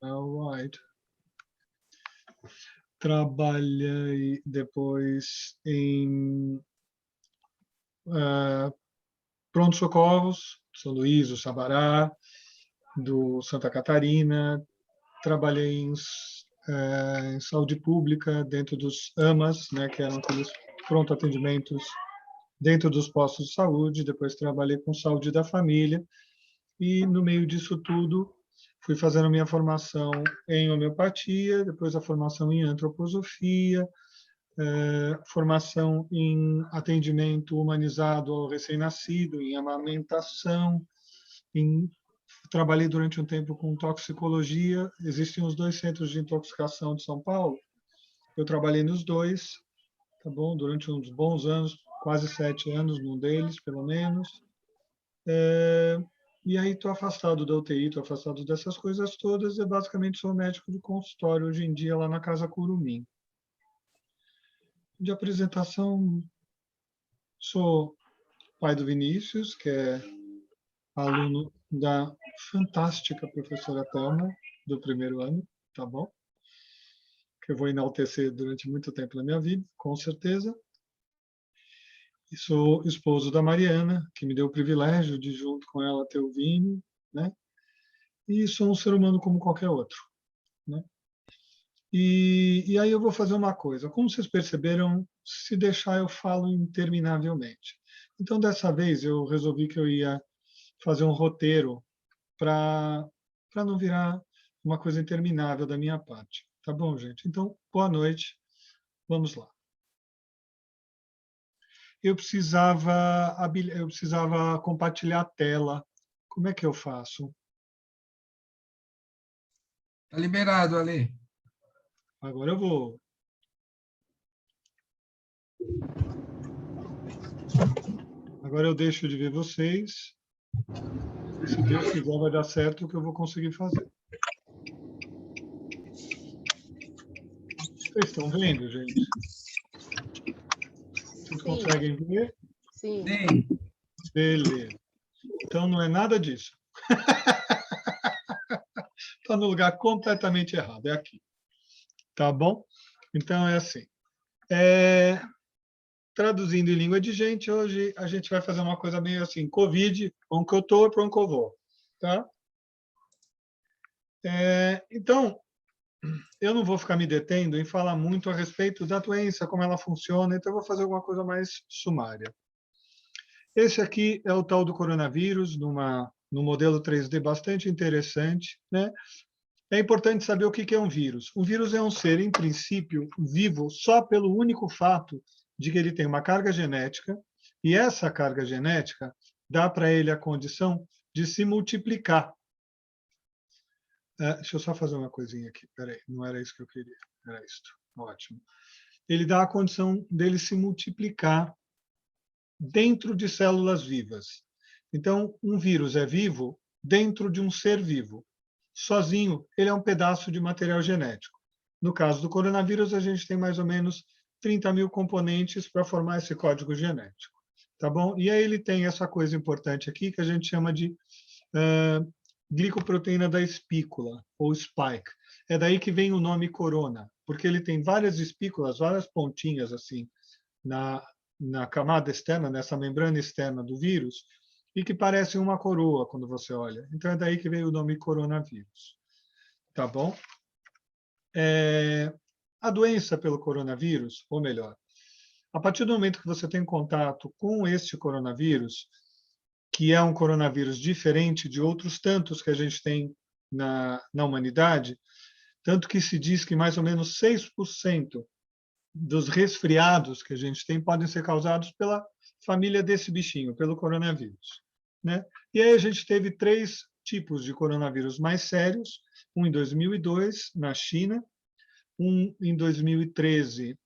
All right. Trabalhei depois em pronto-socorros, São Luís, do Sabará, do Santa Catarina. Trabalhei em saúde pública, dentro dos AMAs, né, que eram aqueles pronto-atendimentos dentro dos postos de saúde. Depois trabalhei com saúde da família. E, no meio disso tudo, fui fazendo a minha formação em homeopatia, depois a formação em antroposofia, formação em atendimento humanizado ao recém-nascido, em amamentação, trabalhei durante um tempo com toxicologia. Existem os 2 centros de intoxicação de São Paulo. Eu trabalhei nos 2, tá bom? Durante uns bons anos, quase 7 anos num deles, pelo menos. E aí estou afastado da UTI, estou afastado dessas coisas todas, e basicamente sou médico de consultório hoje em dia lá na Casa Curumim. De apresentação, sou pai do Vinícius, que é aluno da fantástica professora Thelma, do primeiro ano, tá bom? Que eu vou enaltecer durante muito tempo na minha vida, com certeza. E sou esposo da Mariana, que me deu o privilégio de, junto com ela, ter o Vini, né? E sou um ser humano como qualquer outro, né? E aí eu vou fazer uma coisa. Como vocês perceberam, se deixar eu falo interminavelmente. Então, dessa vez, eu resolvi que eu ia fazer um roteiro para não virar uma coisa interminável da minha parte. Tá bom, gente? Então, boa noite. Vamos lá. Eu precisava compartilhar a tela. Como é que eu faço? Tá liberado, Ale. Agora eu vou. Agora eu deixo de ver vocês. E, se Deus quiser, vai dar certo o que eu vou conseguir fazer. Vocês estão vendo, gente? Vocês Sim. conseguem ver? Sim. Sim. Beleza. Então não é nada disso. Está no lugar completamente errado. É aqui. Tá bom? Então é assim. Traduzindo em língua de gente, hoje a gente vai fazer uma coisa meio assim: Covid, onde que eu estou, para onde que eu vou. Tá? Então, eu não vou ficar me detendo em falar muito a respeito da doença, como ela funciona, então eu vou fazer alguma coisa mais sumária. Esse aqui é o tal do coronavírus, num modelo 3D bastante interessante, né? É importante saber o que é um vírus. Um vírus é um ser, em princípio, vivo só pelo único fato de que ele tem uma carga genética, e essa carga genética dá para ele a condição de se multiplicar. Deixa eu só fazer uma coisinha aqui. Peraí, não era isso que eu queria. Era isto. Ótimo. Ele dá a condição dele se multiplicar dentro de células vivas. Então, um vírus é vivo dentro de um ser vivo. Sozinho, ele é um pedaço de material genético. No caso do coronavírus, a gente tem mais ou menos 30 mil componentes para formar esse código genético. Tá bom? E aí ele tem essa coisa importante aqui que a gente chama de glicoproteína da espícula, ou spike. É daí que vem o nome corona, porque ele tem várias espículas, várias pontinhas assim na camada externa, nessa membrana externa do vírus, e que parecem uma coroa quando você olha. Então é daí que veio o nome coronavírus. Tá bom? A doença pelo coronavírus, ou melhor, a partir do momento que você tem contato com este coronavírus, que é um coronavírus diferente de outros tantos que a gente tem na humanidade, tanto que se diz que mais ou menos 6% dos resfriados que a gente tem podem ser causados pela família desse bichinho, pelo coronavírus, né? E aí a gente teve 3 tipos de coronavírus mais sérios, um em 2002, na China, um em 2013,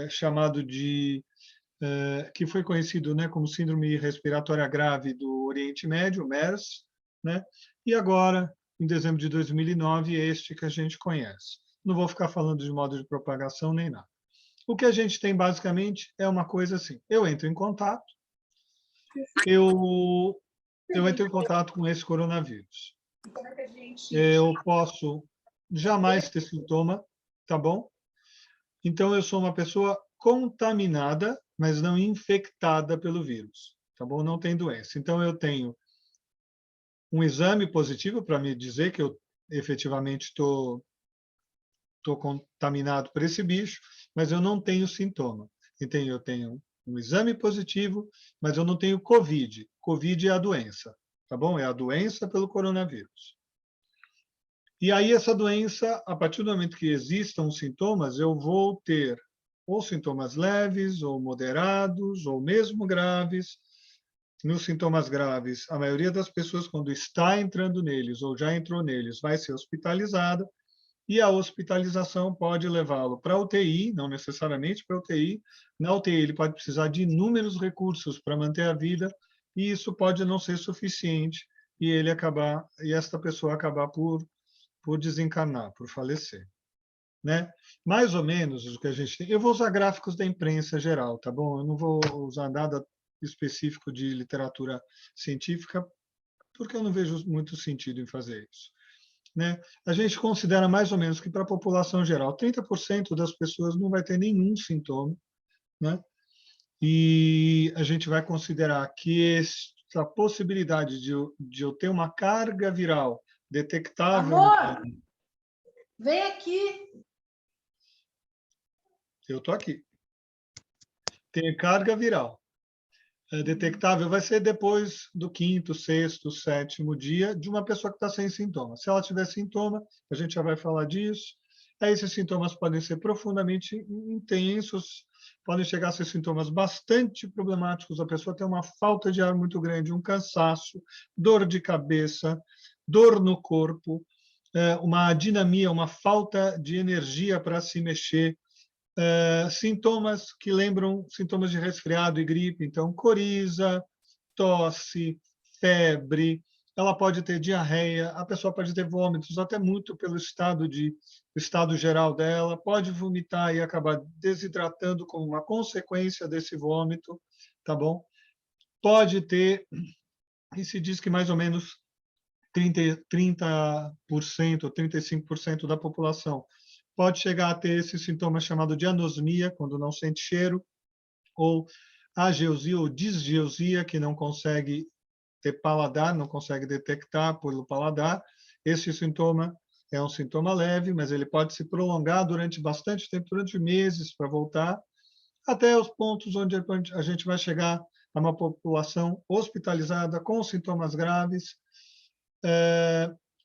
chamado de que foi conhecido, né, como síndrome respiratória grave do Oriente Médio, MERS, né? E agora, em dezembro de 2009, este que a gente conhece. Não vou ficar falando de modo de propagação nem nada. O que a gente tem basicamente é uma coisa assim: eu entro em contato com esse coronavírus. Eu posso jamais ter sintoma, tá bom? Então, eu sou uma pessoa contaminada, mas não infectada pelo vírus, tá bom? Não tem doença. Então, eu tenho um exame positivo para me dizer que eu efetivamente estou contaminado por esse bicho, mas eu não tenho sintoma. Então, eu tenho um exame positivo, mas eu não tenho Covid. Covid é a doença, tá bom? É a doença pelo coronavírus. E aí, essa doença, a partir do momento que existam sintomas, eu vou ter ou sintomas leves, ou moderados, ou mesmo graves. Nos sintomas graves, a maioria das pessoas, quando está entrando neles ou já entrou neles, vai ser hospitalizada, e a hospitalização pode levá-lo para a UTI, não necessariamente para a UTI. Na UTI, ele pode precisar de inúmeros recursos para manter a vida, e isso pode não ser suficiente, e esta pessoa acabar por desencarnar, por falecer. Né? Mais ou menos o que a gente tem. Eu vou usar gráficos da imprensa geral, tá bom? Eu não vou usar nada específico de literatura científica, porque eu não vejo muito sentido em fazer isso. Né? A gente considera mais ou menos que para a população geral, 30% das pessoas não vai ter nenhum sintoma, né? E a gente vai considerar que essa possibilidade de eu ter uma carga viral detectável. Amor, vem aqui. Eu estou aqui. Tem carga viral detectável, vai ser depois do quinto, sexto, sétimo dia de uma pessoa que está sem sintoma. Se ela tiver sintoma, a gente já vai falar disso. Aí esses sintomas podem ser profundamente intensos, podem chegar a ser sintomas bastante problemáticos. A pessoa tem uma falta de ar muito grande, um cansaço, dor de cabeça, dor no corpo, uma dinamia, uma falta de energia para se mexer, sintomas que lembram sintomas de resfriado e gripe, então coriza, tosse, febre, ela pode ter diarreia, a pessoa pode ter vômitos, até muito pelo estado geral dela, pode vomitar e acabar desidratando como uma consequência desse vômito, tá bom? Pode ter, e se diz que mais ou menos 30% 35% da população pode chegar a ter esse sintoma chamado de anosmia, quando não sente cheiro, ou ageusia ou disgeusia, que não consegue ter paladar, não consegue detectar pelo paladar. Esse sintoma é um sintoma leve, mas ele pode se prolongar durante bastante tempo, durante meses, para voltar, até os pontos onde a gente vai chegar a uma população hospitalizada com sintomas graves,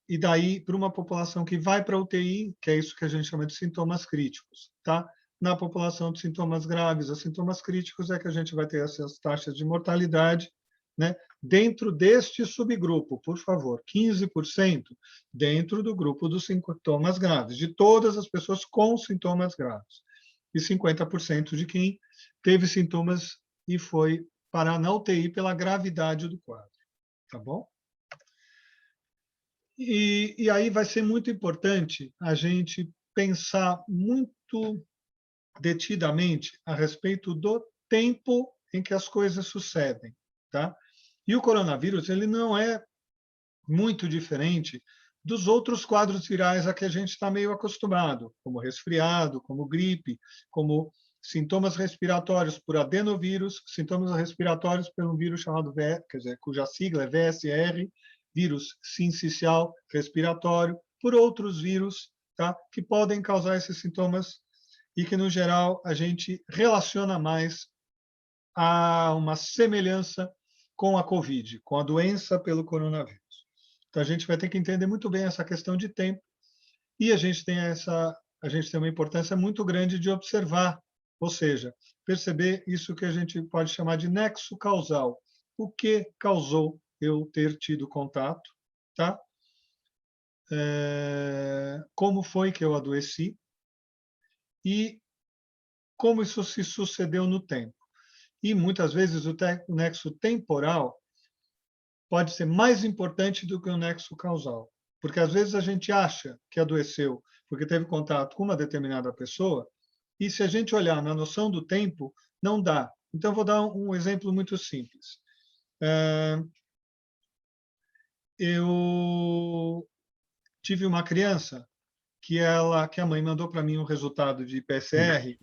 e daí para uma população que vai para a UTI, que é isso que a gente chama de sintomas críticos, tá? Na população de sintomas graves, os sintomas críticos é que a gente vai ter essas taxas de mortalidade, né? Dentro deste subgrupo, por favor, 15% dentro do grupo dos sintomas graves, de todas as pessoas com sintomas graves, e 50% de quem teve sintomas e foi parar na UTI pela gravidade do quadro, tá bom? E aí vai ser muito importante a gente pensar muito detidamente a respeito do tempo em que as coisas sucedem, tá? E o coronavírus, ele não é muito diferente dos outros quadros virais a que a gente está meio acostumado, como resfriado, como gripe, como sintomas respiratórios por adenovírus, sintomas respiratórios pelo vírus chamado, quer dizer, cuja sigla é VSR, vírus sincicial respiratório, por outros vírus, tá? Que podem causar esses sintomas e que, no geral, a gente relaciona mais a uma semelhança com a Covid, com a doença pelo coronavírus. Então, a gente vai ter que entender muito bem essa questão de tempo e a gente tem uma importância muito grande de observar, ou seja, perceber isso que a gente pode chamar de nexo causal. O que causou eu ter tido contato, tá? Como foi que eu adoeci e como isso se sucedeu no tempo. E muitas vezes o nexo temporal pode ser mais importante do que o nexo causal, porque às vezes a gente acha que adoeceu porque teve contato com uma determinada pessoa, e se a gente olhar na noção do tempo, não dá. Então, vou dar um exemplo muito simples. Eu tive uma criança que a mãe mandou para mim um resultado de PCR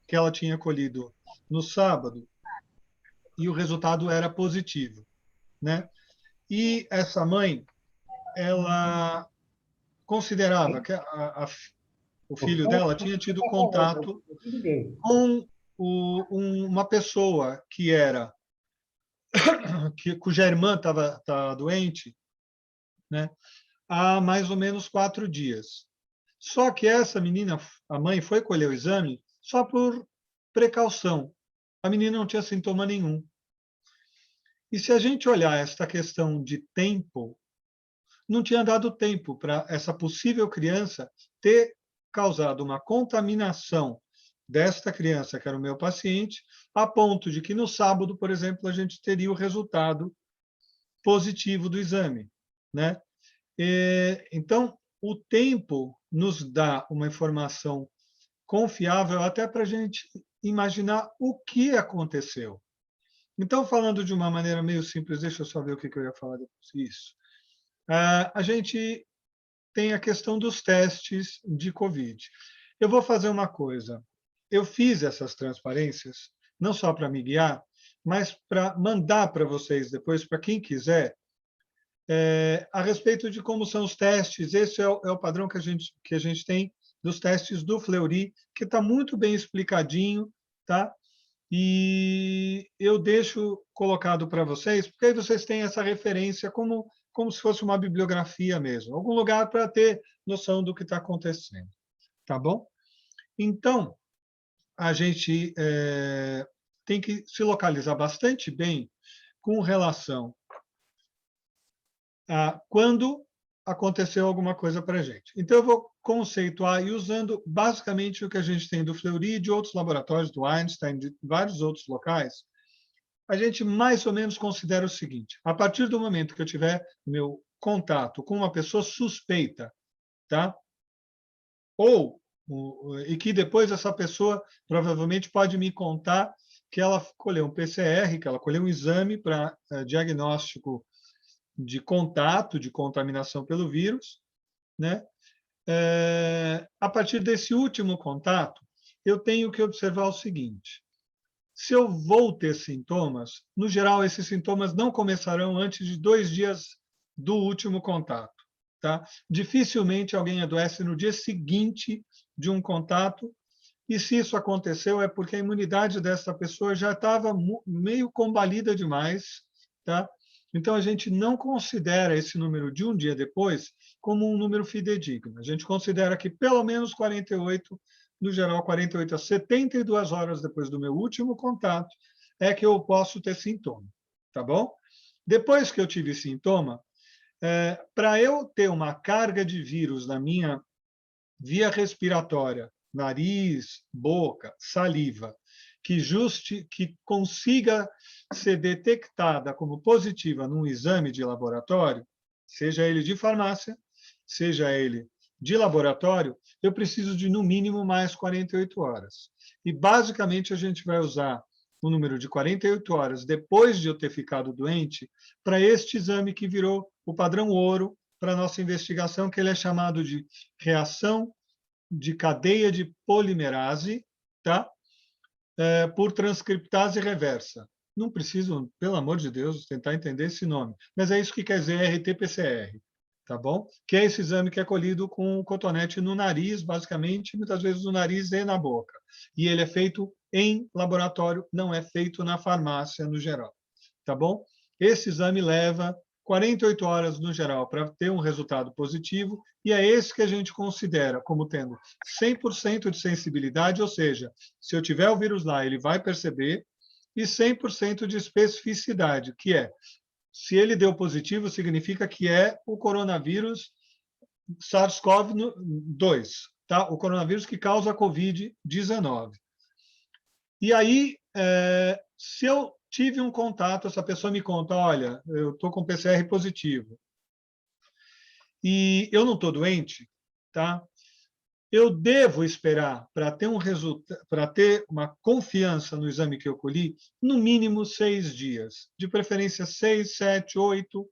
que ela tinha colhido no sábado e o resultado era positivo, né? E essa mãe, ela considerava que o filho dela tinha tido contato com uma pessoa cuja irmã estava doente, né? Há mais ou menos 4 dias. Só que essa menina, a mãe, foi colher o exame só por precaução. A menina não tinha sintoma nenhum. E se a gente olhar esta questão de tempo, não tinha dado tempo para essa possível criança ter causado uma contaminação desta criança, que era o meu paciente, a ponto de que no sábado, por exemplo, a gente teria o resultado positivo do exame, né? Então, o tempo nos dá uma informação confiável até para a gente imaginar o que aconteceu. Então, falando de uma maneira meio simples, deixa eu só ver o que eu ia falar depois. Isso. A gente tem a questão dos testes de Covid. Eu vou fazer uma coisa. Eu fiz essas transparências, não só para me guiar, mas para mandar para vocês depois, para quem quiser, a respeito de como são os testes. Esse é o padrão que a gente tem dos testes do Fleury, que está muito bem explicadinho, tá? E eu deixo colocado para vocês, porque aí vocês têm essa referência como se fosse uma bibliografia mesmo, algum lugar para ter noção do que está acontecendo, tá bom? Então, a gente tem que se localizar bastante bem com relação a quando aconteceu alguma coisa para a gente. Então, eu vou conceituar e usando basicamente o que a gente tem do Fleury e de outros laboratórios, do Einstein, de vários outros locais, a gente mais ou menos considera o seguinte: a partir do momento que eu tiver meu contato com uma pessoa suspeita, tá? E que depois essa pessoa provavelmente pode me contar que ela colheu um PCR, que ela colheu um exame para diagnóstico de contato, de contaminação pelo vírus, né? A partir desse último contato, eu tenho que observar o seguinte: se eu vou ter sintomas, no geral, esses sintomas não começarão antes de 2 dias do último contato. Tá? Dificilmente alguém adoece no dia seguinte de um contato, e se isso aconteceu é porque a imunidade dessa pessoa já estava meio combalida demais. Tá? Então, a gente não considera esse número de um dia depois como um número fidedigno. A gente considera que pelo menos 48, no geral, 48 a 72 horas depois do meu último contato, é que eu posso ter sintoma. Tá bom? Depois que eu tive sintoma, para eu ter uma carga de vírus na minha via respiratória, nariz, boca, saliva, que consiga ser detectada como positiva num exame de laboratório, seja ele de farmácia, seja ele de laboratório, eu preciso de, no mínimo, mais 48 horas. E, basicamente, a gente vai usar o número de 48 horas depois de eu ter ficado doente para este exame que virou o padrão ouro para a nossa investigação, que ele é chamado de reação de cadeia de polimerase, tá? Por transcriptase reversa. Não preciso, pelo amor de Deus, tentar entender esse nome, mas é isso que quer dizer RT-PCR, tá bom? Que é esse exame que é colhido com cotonete no nariz, basicamente, muitas vezes no nariz e na boca. E ele é feito em laboratório, não é feito na farmácia no geral, tá bom? Esse exame leva 48 horas no geral para ter um resultado positivo, e é esse que a gente considera como tendo 100% de sensibilidade, ou seja, se eu tiver o vírus lá, ele vai perceber, e 100% de especificidade, que é, se ele deu positivo, significa que é o coronavírus SARS-CoV-2, tá? O coronavírus que causa a Covid-19. E aí, se eu tive um contato, essa pessoa me conta, olha, eu estou com PCR positivo e eu não estou doente, tá? Eu devo esperar para ter para ter uma confiança no exame que eu colhi, no mínimo 6 dias, de preferência 6, 7, 8,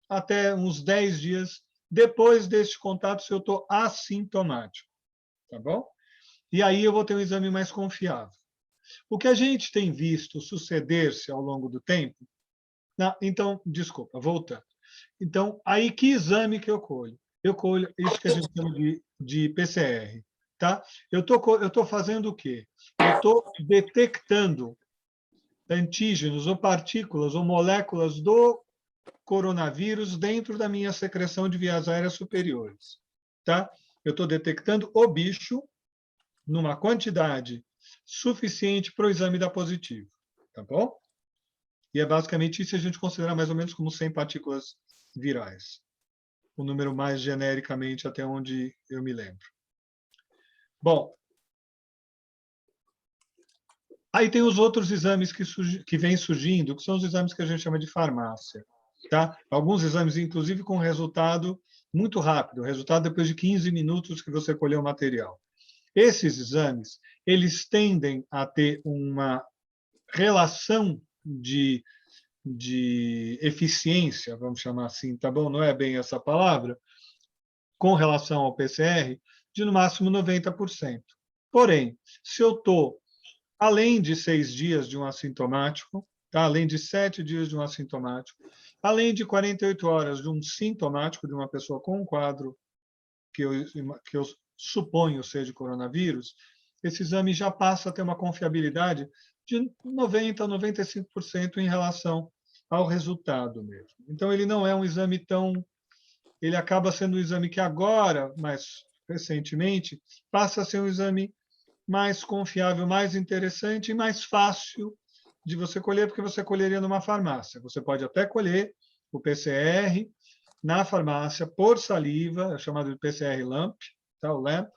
até uns 10 dias, depois deste contato se eu estou assintomático, tá bom? E aí eu vou ter um exame mais confiável. O que a gente tem visto suceder-se ao longo do tempo... Não, então, desculpa, voltando. Então, aí que exame que eu colho? Eu colho isso que a gente chama de PCR, tá? Eu tô fazendo o quê? Eu estou detectando antígenos ou partículas ou moléculas do coronavírus dentro da minha secreção de vias aéreas superiores, tá? Eu estou detectando o bicho numa quantidade suficiente para o exame dar positivo, tá bom? E é basicamente isso que a gente considera mais ou menos como 100 partículas virais. O número mais genericamente até onde eu me lembro. Bom, aí tem os outros exames que vêm surgindo, que são os exames que a gente chama de farmácia. Tá? Alguns exames, inclusive, com resultado muito rápido, resultado depois de 15 minutos que você colheu o material. Esses exames, eles tendem a ter uma relação de eficiência, vamos chamar assim, tá bom? Não é bem essa palavra, com relação ao PCR, de no máximo 90%. Porém, se eu estou além de 6 dias de um assintomático, tá? Além de 7 dias de um assintomático, além de 48 horas de um sintomático, de uma pessoa com um quadro que eu suponho seja coronavírus, esse exame já passa a ter uma confiabilidade de 90% a 95% em relação ao resultado mesmo. Então, ele não é um exame tão... Ele acaba sendo um exame que agora, mais recentemente, passa a ser um exame mais confiável, mais interessante e mais fácil de você colher, porque você colheria numa farmácia. Você pode até colher o PCR na farmácia por saliva, é chamado de PCR LAMP, tá? O LAMP,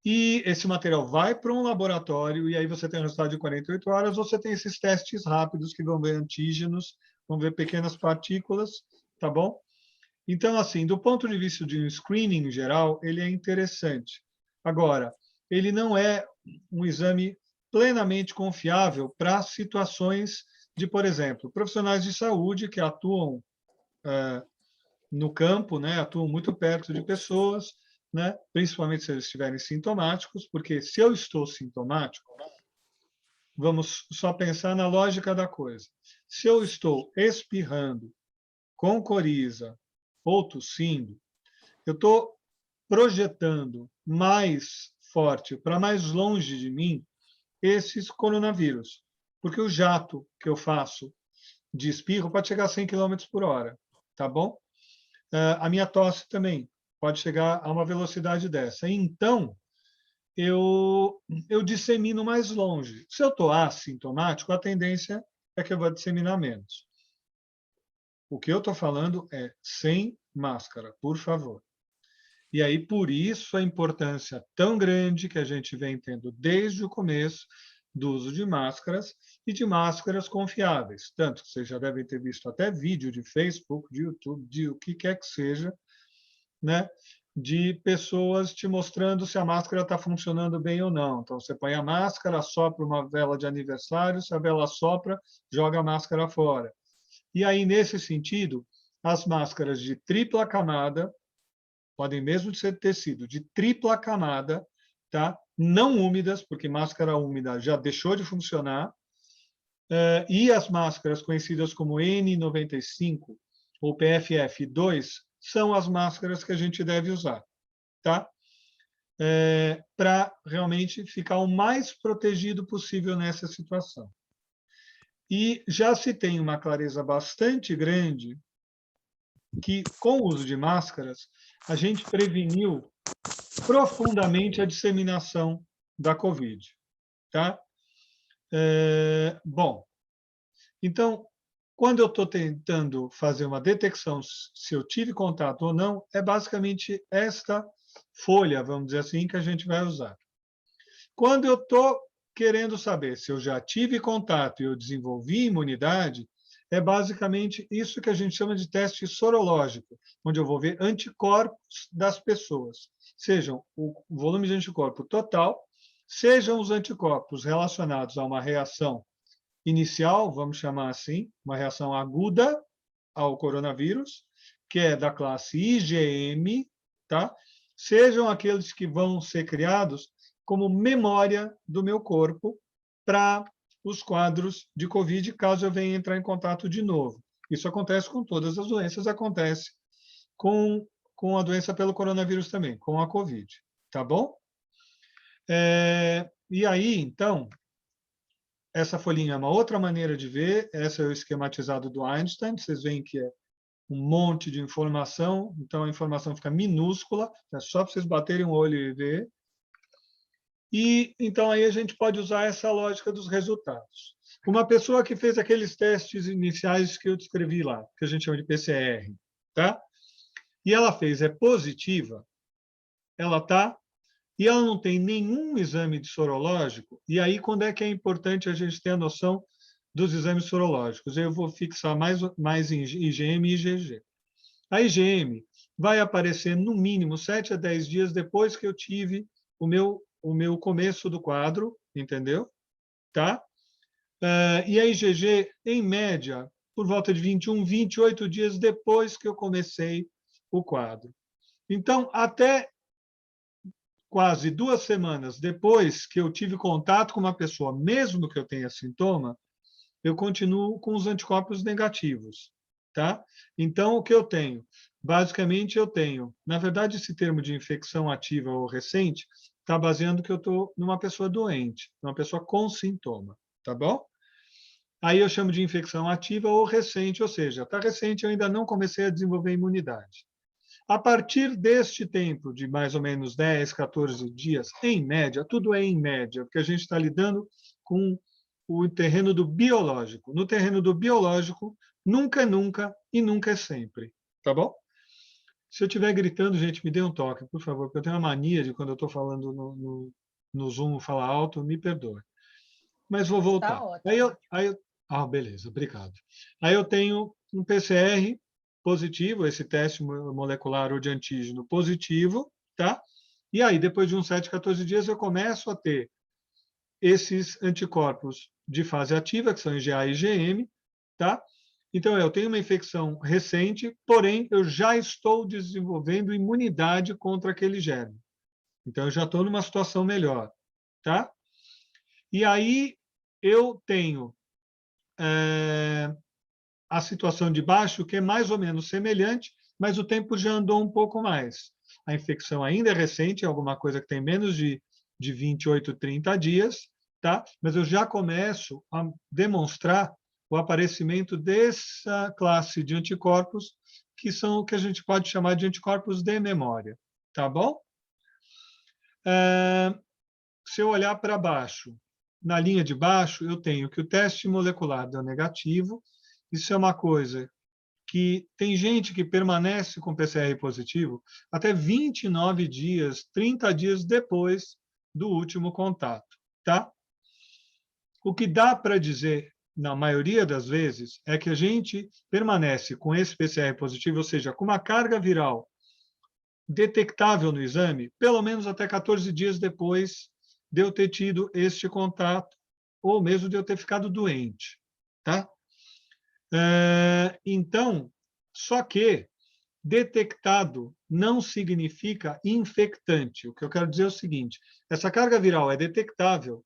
e esse material vai para um laboratório e aí você tem o resultado de 48 horas, você tem esses testes rápidos que vão ver antígenos, vão ver pequenas partículas, tá bom? Então, assim, do ponto de vista de um screening em geral, ele é interessante. Agora, ele não é um exame plenamente confiável para situações de, por exemplo, profissionais de saúde que atuam no campo, né, atuam muito perto de pessoas, né, principalmente se eles estiverem sintomáticos, porque se eu estou sintomático, vamos só pensar na lógica da coisa. Se eu estou espirrando, com coriza ou tossindo, eu estou projetando mais forte, para mais longe de mim, esses coronavírus. Porque o jato que eu faço de espirro pode chegar a 100 km por hora, tá bom? A minha tosse também pode chegar a uma velocidade dessa. Então, eu dissemino mais longe. Se eu estou assintomático, a tendência é que eu vou disseminar menos. O que eu estou falando é sem máscara, por favor. E aí, por isso, a importância tão grande que a gente vem tendo desde o começo do uso de máscaras e de máscaras confiáveis. Tanto que vocês já devem ter visto até vídeo de Facebook, de YouTube, de o que quer que seja, né? De pessoas te mostrando se a máscara está funcionando bem ou não. Então, você põe a máscara, sopra uma vela de aniversário, se a vela sopra, joga a máscara fora. E aí, nesse sentido, as máscaras de tripla camada, podem mesmo ser tecido de tripla camada, tá? Não úmidas, porque máscara úmida já deixou de funcionar, e as máscaras conhecidas como N95 ou PFF2 são as máscaras que a gente deve usar, tá? Para realmente ficar o mais protegido possível nessa situação. E já se tem uma clareza bastante grande que, com o uso de máscaras, a gente preveniu profundamente a disseminação da Covid. Tá? Bom, então, quando eu estou tentando fazer uma detecção se eu tive contato ou não, é basicamente esta folha, vamos dizer assim, que a gente vai usar. Quando eu estou querendo saber se eu já tive contato e eu desenvolvi imunidade, é basicamente isso que a gente chama de teste sorológico, onde eu vou ver anticorpos das pessoas, sejam o volume de anticorpo total, sejam os anticorpos relacionados a uma reação inicial, vamos chamar assim, uma reação aguda ao coronavírus, que é da classe IgM, tá? Sejam aqueles que vão ser criados como memória do meu corpo para os quadros de COVID, caso eu venha entrar em contato de novo. Isso acontece com todas as doenças, acontece com a doença pelo coronavírus também, com a COVID, tá bom? E aí, então, essa folhinha é uma outra maneira de ver, essa é o esquematizado do Einstein, vocês veem que é um monte de informação, então a informação fica minúscula, é só para vocês baterem o olho e ver. E então aí a gente pode usar essa lógica dos resultados. Uma pessoa que fez aqueles testes iniciais que eu descrevi lá, que a gente chama de PCR, tá? E ela fez, é positiva, ela tá, e ela não tem nenhum exame de sorológico, e aí quando é que é importante a gente ter a noção dos exames sorológicos? Eu vou fixar mais em IgM e IgG. A IgM vai aparecer no mínimo 7 a 10 dias depois que eu tive o meu começo do quadro, entendeu? Tá? E a IgG, em média, por volta de 21, 28 dias depois que eu comecei o quadro. Então, até quase 2 semanas depois que eu tive contato com uma pessoa, mesmo que eu tenha sintoma, eu continuo com os anticorpos negativos, tá? Então, o que eu tenho? Basicamente, eu tenho, na verdade, esse termo de infecção ativa ou recente está baseando que eu estou numa pessoa doente, numa pessoa com sintoma, tá bom? Aí eu chamo de infecção ativa ou recente, ou seja, está recente, eu ainda não comecei a desenvolver imunidade. A partir deste tempo, de mais ou menos 10, 14 dias, em média, tudo é em média, porque a gente está lidando com o terreno do biológico. No terreno do biológico, nunca é nunca e nunca é sempre. Tá bom? Se eu estiver gritando, gente, me dê um toque, por favor, porque eu tenho uma mania de quando eu estou falando no Zoom falar alto, me perdoe. Mas vou Tá voltar. ótimo. Beleza, obrigado. Aí eu tenho um PCR positivo, esse teste molecular ou de antígeno positivo, tá? E aí, depois de uns 7, 14 dias, eu começo a ter esses anticorpos de fase ativa, que são IgA e IgM, tá? Então, eu tenho uma infecção recente, porém, eu já estou desenvolvendo imunidade contra aquele germe. Então, eu já estou numa situação melhor, tá? E aí, eu tenho a situação de baixo, que é mais ou menos semelhante, mas o tempo já andou um pouco mais. A infecção ainda é recente, é alguma coisa que tem menos de 28, 30 dias, tá? Mas eu já começo a demonstrar o aparecimento dessa classe de anticorpos, que são o que a gente pode chamar de anticorpos de memória, tá bom? Se eu olhar para baixo, na linha de baixo, eu tenho que o teste molecular deu negativo. Isso é uma coisa que tem gente que permanece com PCR positivo até 29 dias, 30 dias depois do último contato, tá? O que dá para dizer, na maioria das vezes, é que a gente permanece com esse PCR positivo, ou seja, com uma carga viral detectável no exame, pelo menos até 14 dias depois de eu ter tido este contato, ou mesmo de eu ter ficado doente, tá? Então, só que detectado não significa infectante. O que eu quero dizer é o seguinte: essa carga viral é detectável,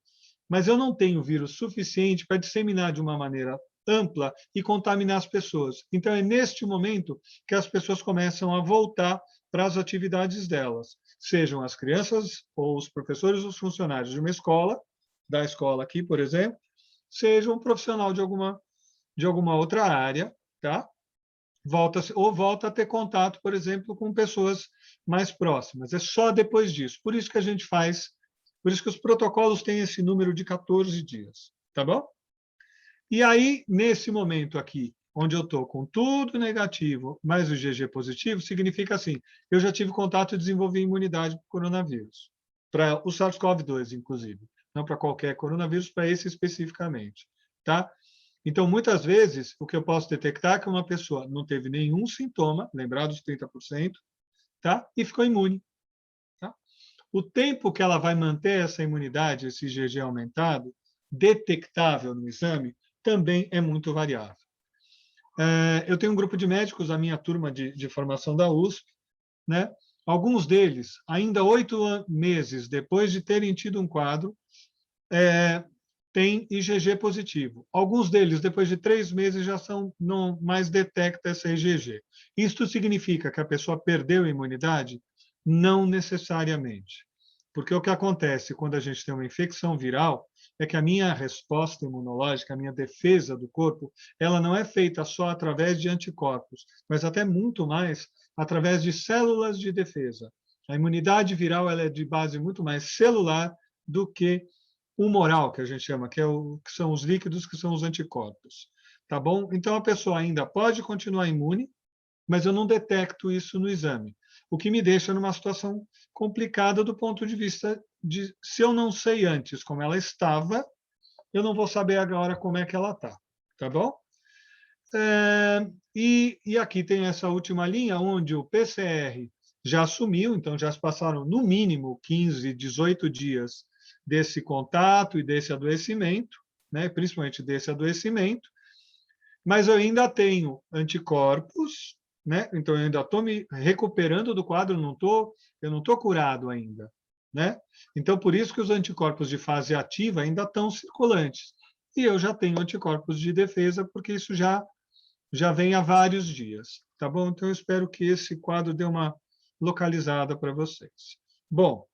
mas eu não tenho vírus suficiente para disseminar de uma maneira ampla e contaminar as pessoas. Então, é neste momento que as pessoas começam a voltar para as atividades delas, sejam as crianças ou os professores ou os funcionários de uma escola, da escola aqui, por exemplo, seja um profissional de alguma outra área, tá? Volta a ter contato, por exemplo, com pessoas mais próximas. É só depois disso. Por isso que a gente faz, por isso que os protocolos têm esse número de 14 dias, tá bom? E aí, nesse momento aqui, onde eu estou com tudo negativo, mais o IgG positivo, significa assim, eu já tive contato e desenvolvi imunidade para o coronavírus, para o SARS-CoV-2, inclusive, não para qualquer coronavírus, para esse especificamente, tá? Então, muitas vezes, o que eu posso detectar é que uma pessoa não teve nenhum sintoma, lembrar dos 30%, tá? E ficou imune. Tá? O tempo que ela vai manter essa imunidade, esse IgG aumentado, detectável no exame, também é muito variável. Eu tenho um grupo de médicos, a minha turma de formação da USP, né? Alguns deles, ainda 8 meses depois de terem tido um quadro, têm IgG positivo. Alguns deles, depois de 3 meses, já não mais detecta essa IgG. Isto significa que a pessoa perdeu a imunidade? Não necessariamente. Porque o que acontece quando a gente tem uma infecção viral é que a minha resposta imunológica, a minha defesa do corpo, ela não é feita só através de anticorpos, mas até muito mais através de células de defesa. A imunidade viral ela é de base muito mais celular do que humoral, que a gente chama, que são os líquidos, que são os anticorpos. Tá bom? Então, a pessoa ainda pode continuar imune, mas eu não detecto isso no exame, o que me deixa numa situação complicada do ponto de vista de, se eu não sei antes como ela estava, eu não vou saber agora como é que ela está. Tá bom? E aqui tem essa última linha, onde o PCR já assumiu, então já se passaram no mínimo 15, 18 dias desse contato e desse adoecimento, né, principalmente desse adoecimento, mas eu ainda tenho anticorpos, né, então eu ainda estou me recuperando do quadro, eu não estou curado ainda. Né? Então, por isso que os anticorpos de fase ativa ainda estão circulantes. E eu já tenho anticorpos de defesa, porque isso já vem há vários dias, tá bom? Então, eu espero que esse quadro dê uma localizada para vocês. Bom,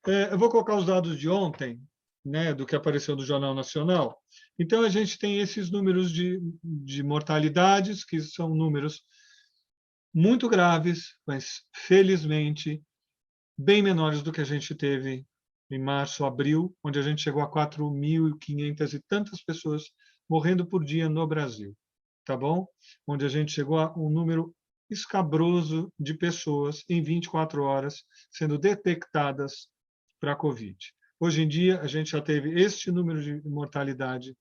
eu vou colocar os dados de ontem, né, do que apareceu no Jornal Nacional. Então, a gente tem esses números de mortalidades, que são números muito graves, mas, felizmente, bem menores do que a gente teve em março, abril, onde a gente chegou a 4.500 e tantas pessoas morrendo por dia no Brasil. Tá bom? Onde a gente chegou a um número escabroso de pessoas em 24 horas sendo detectadas para a Covid. Hoje em dia, a gente já teve este número de mortalidade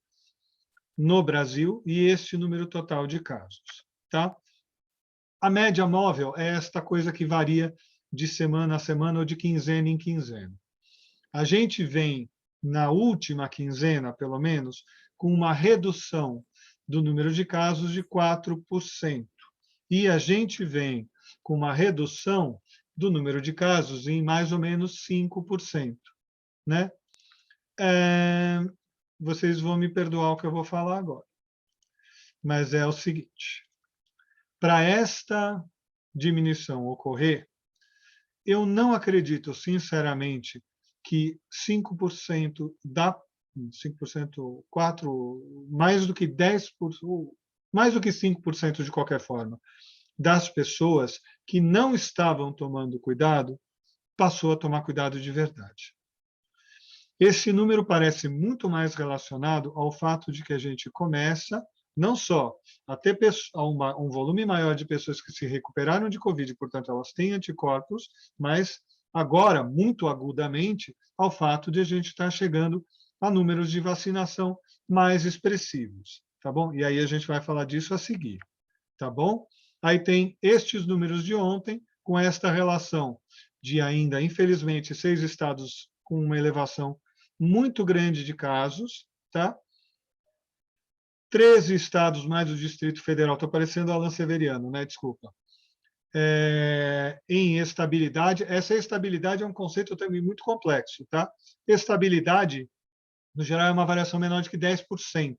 no Brasil e este número total de casos. Tá? A média móvel é esta coisa que varia de semana a semana ou de quinzena em quinzena. A gente vem, na última quinzena, pelo menos, com uma redução do número de casos de 4%. E a gente vem com uma redução do número de casos em mais ou menos 5%. Né? Vocês vão me perdoar o que eu vou falar agora. Mas é o seguinte: para esta diminuição ocorrer, eu não acredito, sinceramente, que 5% da 5%, 4, mais do que 10%, mais do que 5% de qualquer forma, das pessoas que não estavam tomando cuidado, passou a tomar cuidado de verdade. Esse número parece muito mais relacionado ao fato de que a gente começa não só a ter um volume maior de pessoas que se recuperaram de Covid, portanto, elas têm anticorpos, mas agora, muito agudamente, ao fato de a gente estar chegando a números de vacinação mais expressivos, tá bom? E aí a gente vai falar disso a seguir, tá bom? Aí tem estes números de ontem, com esta relação de ainda, infelizmente, 6 estados com uma elevação muito grande de casos, tá? 13 estados mais o Distrito Federal, estou parecendo Alan Severiano, né? Desculpa. Em estabilidade, essa estabilidade é um conceito também muito complexo, tá? Estabilidade, no geral, é uma variação menor de que 10%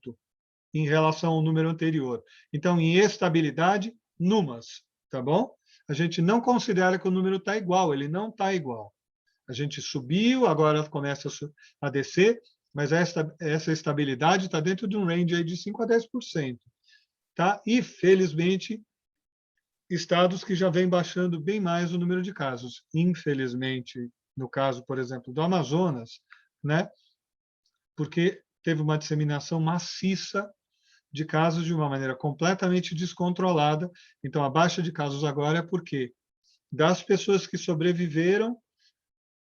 em relação ao número anterior. Então, em estabilidade, numas, tá bom? A gente não considera que o número está igual, ele não está igual. A gente subiu, agora começa a descer, mas essa estabilidade está dentro de um range aí de 5% a 10%. Tá? E, felizmente, estados que já vêm baixando bem mais o número de casos. Infelizmente, no caso, por exemplo, do Amazonas, né? Porque teve uma disseminação maciça de casos de uma maneira completamente descontrolada. Então, a baixa de casos agora é porque das pessoas que sobreviveram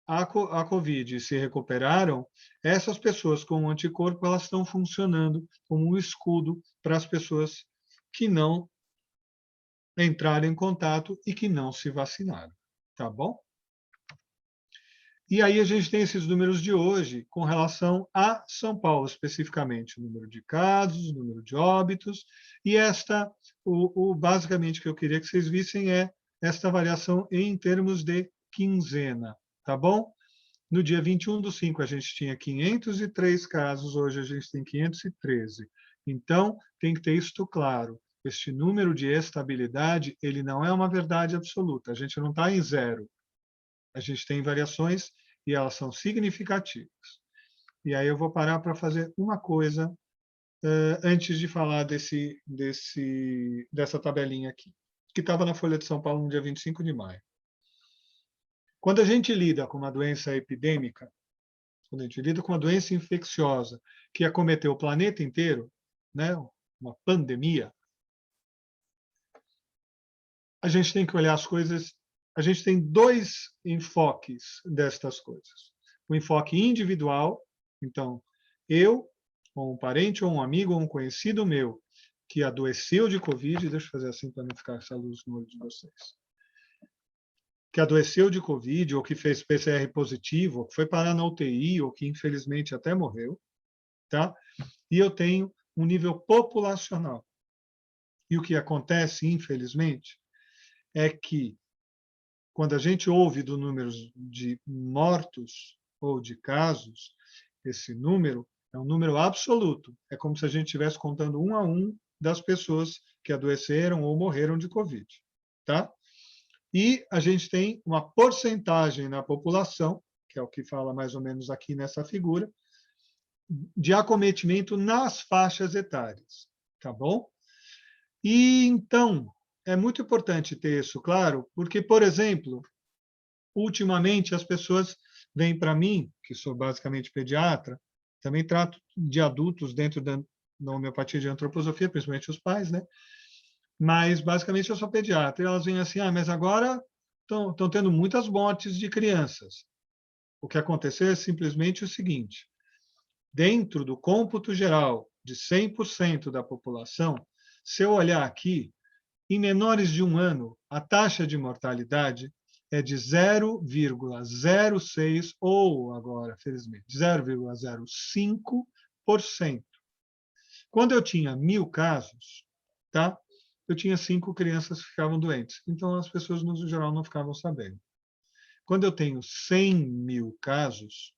a Covid e se recuperaram, essas pessoas com anticorpo elas estão funcionando como um escudo para as pessoas que não entraram em contato e que não se vacinaram. Tá bom? E aí a gente tem esses números de hoje com relação a São Paulo, especificamente, o número de casos, o número de óbitos, e basicamente, que eu queria que vocês vissem é esta variação em termos de quinzena, tá bom? No dia 21/5, a gente tinha 503 casos, hoje a gente tem 513. Então, tem que ter isto claro. Este número de estabilidade, ele não é uma verdade absoluta. A gente não está em zero. A gente tem variações e elas são significativas. E aí eu vou parar para fazer uma coisa antes de falar dessa tabelinha aqui, que estava na Folha de São Paulo no dia 25 de maio. Quando a gente lida com uma doença epidêmica, quando a gente lida com uma doença infecciosa que acometeu o planeta inteiro, né, uma pandemia, a gente tem que olhar as coisas. A gente tem dois enfoques destas coisas. O enfoque individual, então, eu, ou um parente, ou um amigo, ou um conhecido meu, que adoeceu de Covid, deixa eu fazer assim para não ficar essa luz no olho de vocês, que adoeceu de Covid, ou que fez PCR positivo, ou que foi parar na UTI, ou que infelizmente até morreu, tá? E eu tenho um nível populacional. E o que acontece, infelizmente, é que quando a gente ouve do número de mortos ou de casos, esse número é um número absoluto. É como se a gente estivesse contando um a um das pessoas que adoeceram ou morreram de Covid, tá? E a gente tem uma porcentagem na população, que é o que fala mais ou menos aqui nessa figura, de acometimento nas faixas etárias, tá bom? E então, é muito importante ter isso claro, porque, por exemplo, ultimamente as pessoas vêm para mim, que sou basicamente pediatra, também trato de adultos dentro da homeopatia de antroposofia, principalmente os pais, né? Mas basicamente eu sou pediatra. E elas vêm assim, mas agora estão tendo muitas mortes de crianças. O que aconteceu é simplesmente o seguinte: dentro do cômputo geral de 100% da população, se eu olhar aqui, em menores de 1 ano, a taxa de mortalidade é de 0,06, ou agora, felizmente, 0,05%. Quando eu tinha 1.000 casos, tá? Eu tinha 5 crianças que ficavam doentes. Então, as pessoas, no geral, não ficavam sabendo. Quando eu tenho 100.000 casos,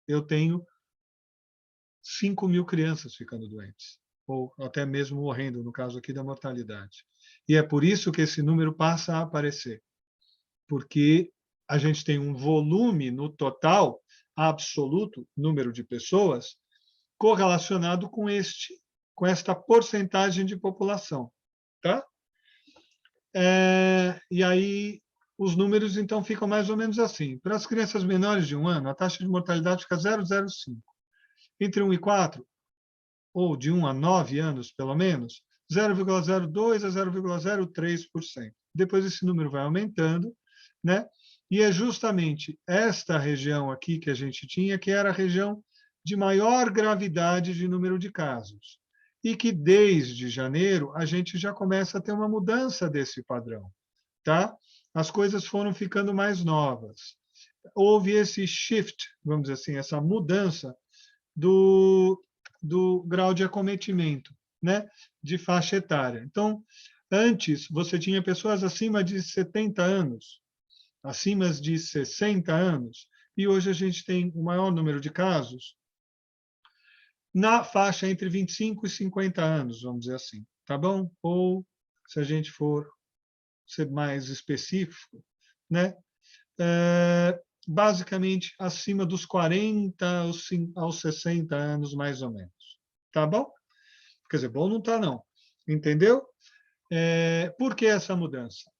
eu tenho 5.000 crianças ficando doentes, ou até mesmo morrendo, no caso aqui da mortalidade. E é por isso que esse número passa a aparecer, porque a gente tem um volume no total absoluto, número de pessoas, correlacionado com esta porcentagem de população, tá? E aí os números então ficam mais ou menos assim. Para as crianças menores de 1 ano, a taxa de mortalidade fica 0,05. Entre 1 e 4, ou de 1 a 9 anos, pelo menos, 0,02 a 0,03%. Depois esse número vai aumentando, né? E é justamente esta região aqui que a gente tinha, que era a região de maior gravidade de número de casos. E que desde janeiro a gente já começa a ter uma mudança desse padrão, tá? As coisas foram ficando mais novas. Houve esse shift, vamos dizer assim, essa mudança do grau de acometimento, né, de faixa etária. Então, antes, você tinha pessoas acima de 70 anos, acima de 60 anos, e hoje a gente tem o maior número de casos na faixa entre 25 e 50 anos, vamos dizer assim, tá bom? Ou, se a gente for ser mais específico, né, basicamente acima dos 40 aos 60 anos, mais ou menos. Tá bom? Quer dizer, bom não está, não. Entendeu? Por que essa mudança?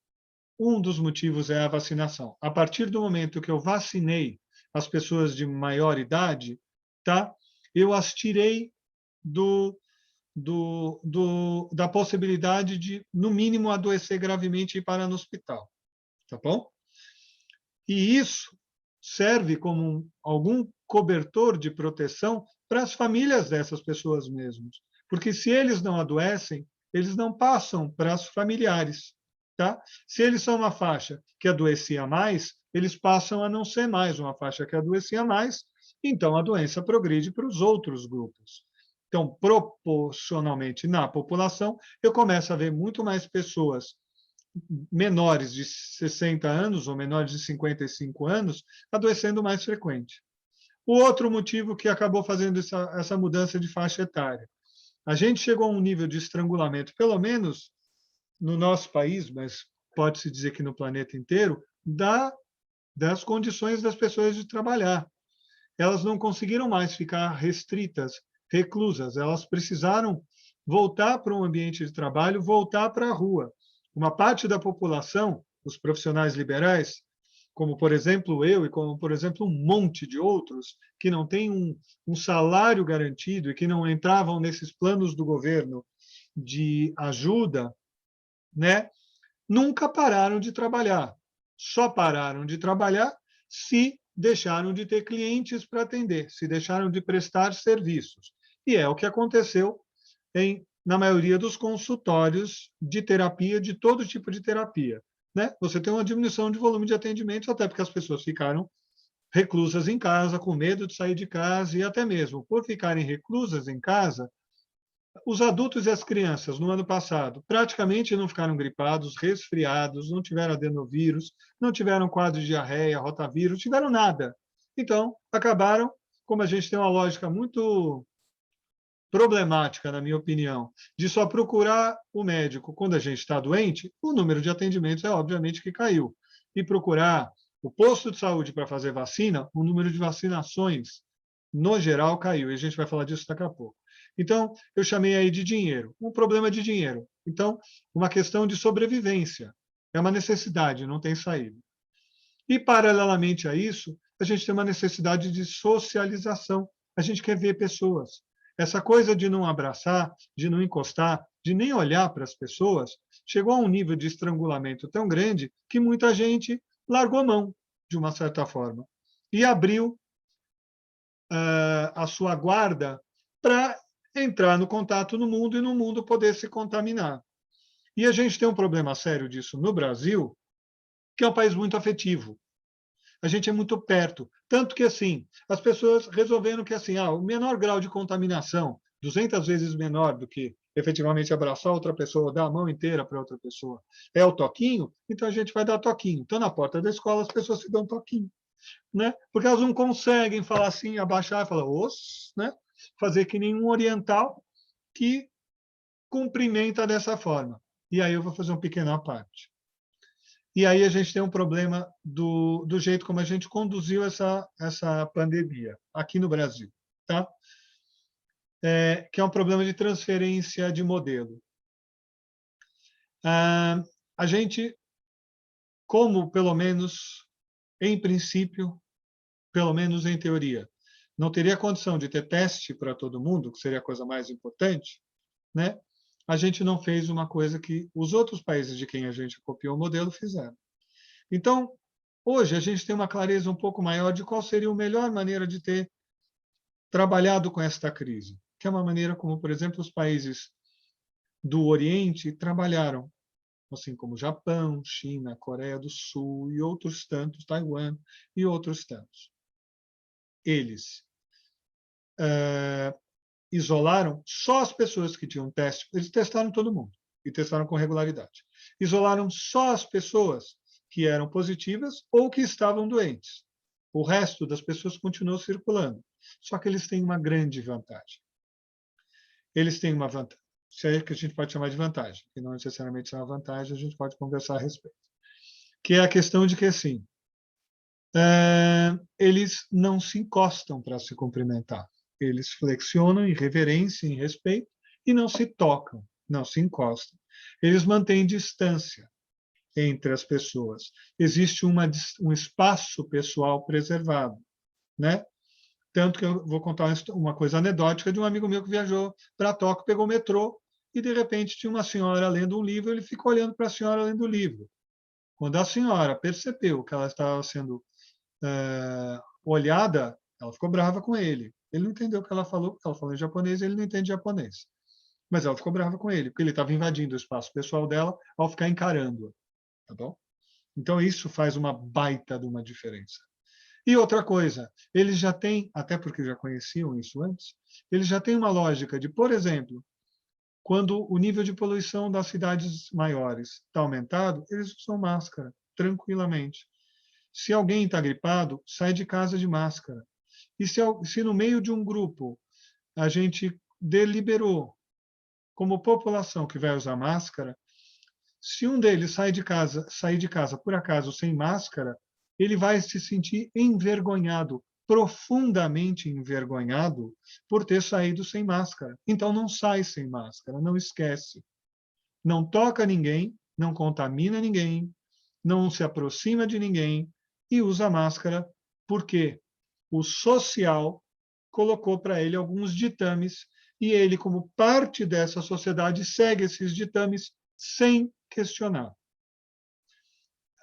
Um dos motivos é a vacinação. A partir do momento que eu vacinei as pessoas de maior idade, tá? Eu as tirei da possibilidade de, no mínimo, adoecer gravemente e ir parar no hospital. Tá bom? E isso serve como algum cobertor de proteção para as famílias dessas pessoas mesmos. Porque se eles não adoecem, eles não passam para os familiares. Tá? Se eles são uma faixa que adoecia mais, eles passam a não ser mais uma faixa que adoecia mais, então a doença progride para os outros grupos. Então, proporcionalmente na população, eu começo a ver muito mais pessoas menores de 60 anos ou menores de 55 anos adoecendo mais frequente. O outro motivo que acabou fazendo essa mudança de faixa etária. A gente chegou a um nível de estrangulamento, pelo menos no nosso país, mas pode-se dizer que no planeta inteiro, das condições das pessoas de trabalhar. Elas não conseguiram mais ficar restritas, reclusas, elas precisaram voltar para um ambiente de trabalho, voltar para a rua. Uma parte da população, os profissionais liberais, como, por exemplo, eu e como, por exemplo, um monte de outros, que não têm um salário garantido e que não entravam nesses planos do governo de ajuda, né, nunca pararam de trabalhar. Só pararam de trabalhar se deixaram de ter clientes para atender, se deixaram de prestar serviços. E é o que aconteceu na maioria dos consultórios de terapia, de todo tipo de terapia. Né? Você tem uma diminuição de volume de atendimentos, até porque as pessoas ficaram reclusas em casa, com medo de sair de casa, e até mesmo por ficarem reclusas em casa, os adultos e as crianças, no ano passado, praticamente não ficaram gripados, resfriados, não tiveram adenovírus, não tiveram quadro de diarreia, rotavírus, tiveram nada. Então, acabaram, como a gente tem uma lógica muito problemática, na minha opinião, de só procurar o médico quando a gente está doente, o número de atendimentos é obviamente que caiu. E procurar o posto de saúde para fazer vacina, o número de vacinações, no geral, caiu. E a gente vai falar disso daqui a pouco. Então, eu chamei aí de dinheiro. Um problema de dinheiro. Então, uma questão de sobrevivência. É uma necessidade, não tem saída. E, paralelamente a isso, a gente tem uma necessidade de socialização. A gente quer ver pessoas. Essa coisa de não abraçar, de não encostar, de nem olhar para as pessoas, chegou a um nível de estrangulamento tão grande que muita gente largou mão, de uma certa forma, e abriu a sua guarda para entrar no contato no mundo e no mundo poder se contaminar. E a gente tem um problema sério disso no Brasil, que é um país muito afetivo. A gente é muito perto. Tanto que, assim, as pessoas resolveram que, assim, o menor grau de contaminação, 200 vezes menor do que efetivamente abraçar outra pessoa, dar a mão inteira para outra pessoa, é o toquinho, então a gente vai dar toquinho. Então, na porta da escola, as pessoas se dão toquinho. Né? Porque elas não conseguem falar assim, abaixar e falar, os, né? Fazer que nenhum oriental que cumprimenta dessa forma. E aí eu vou fazer um pequeno à parte. E aí a gente tem um problema do jeito como a gente conduziu essa pandemia aqui no Brasil, tá? Que é um problema de transferência de modelo. A gente, como pelo menos em princípio, pelo menos em teoria, não teria condição de ter teste para todo mundo, que seria a coisa mais importante, né? A gente não fez uma coisa que os outros países de quem a gente copiou o modelo fizeram. Então, hoje a gente tem uma clareza um pouco maior de qual seria a melhor maneira de ter trabalhado com esta crise, que é uma maneira como, por exemplo, os países do Oriente trabalharam, assim como Japão, China, Coreia do Sul e outros tantos, Taiwan e outros tantos. Eles isolaram só as pessoas que tinham teste, eles testaram todo mundo e testaram com regularidade. Isolaram só as pessoas que eram positivas ou que estavam doentes. O resto das pessoas continuou circulando. Só que eles têm uma grande vantagem. Eles têm uma vantagem, se é que a gente pode chamar de vantagem, que não necessariamente é uma vantagem, a gente pode conversar a respeito. Que é a questão de que, assim, eles não se encostam para se cumprimentar. Eles flexionam em reverência, em respeito, e não se tocam, não se encostam. Eles mantêm distância entre as pessoas. Existe um espaço pessoal preservado, né? Tanto que eu vou contar uma coisa anedótica de um amigo meu que viajou para Tóquio, pegou o metrô e, de repente, tinha uma senhora lendo um livro, ele ficou olhando para a senhora lendo o livro. Quando a senhora percebeu que ela estava sendo olhada, ela ficou brava com ele. Ele não entendeu o que ela falou, porque ela falou em japonês e ele não entende japonês. Mas ela ficou brava com ele, porque ele estava invadindo o espaço pessoal dela ao ficar encarando-a. tá bom? Então, isso faz uma baita de uma diferença. E outra coisa, eles já têm, até porque já conheciam isso antes, eles já têm uma lógica de, por exemplo, quando o nível de poluição das cidades maiores está aumentado, eles usam máscara, tranquilamente. Se alguém está gripado, sai de casa de máscara. E se no meio de um grupo a gente deliberou, como população que vai usar máscara, se um deles sair de casa por acaso sem máscara, ele vai se sentir envergonhado, profundamente envergonhado por ter saído sem máscara. Então não sai sem máscara, não esquece. Não toca ninguém, não contamina ninguém, não se aproxima de ninguém e usa máscara porque o social colocou para ele alguns ditames e ele, como parte dessa sociedade, segue esses ditames sem questionar.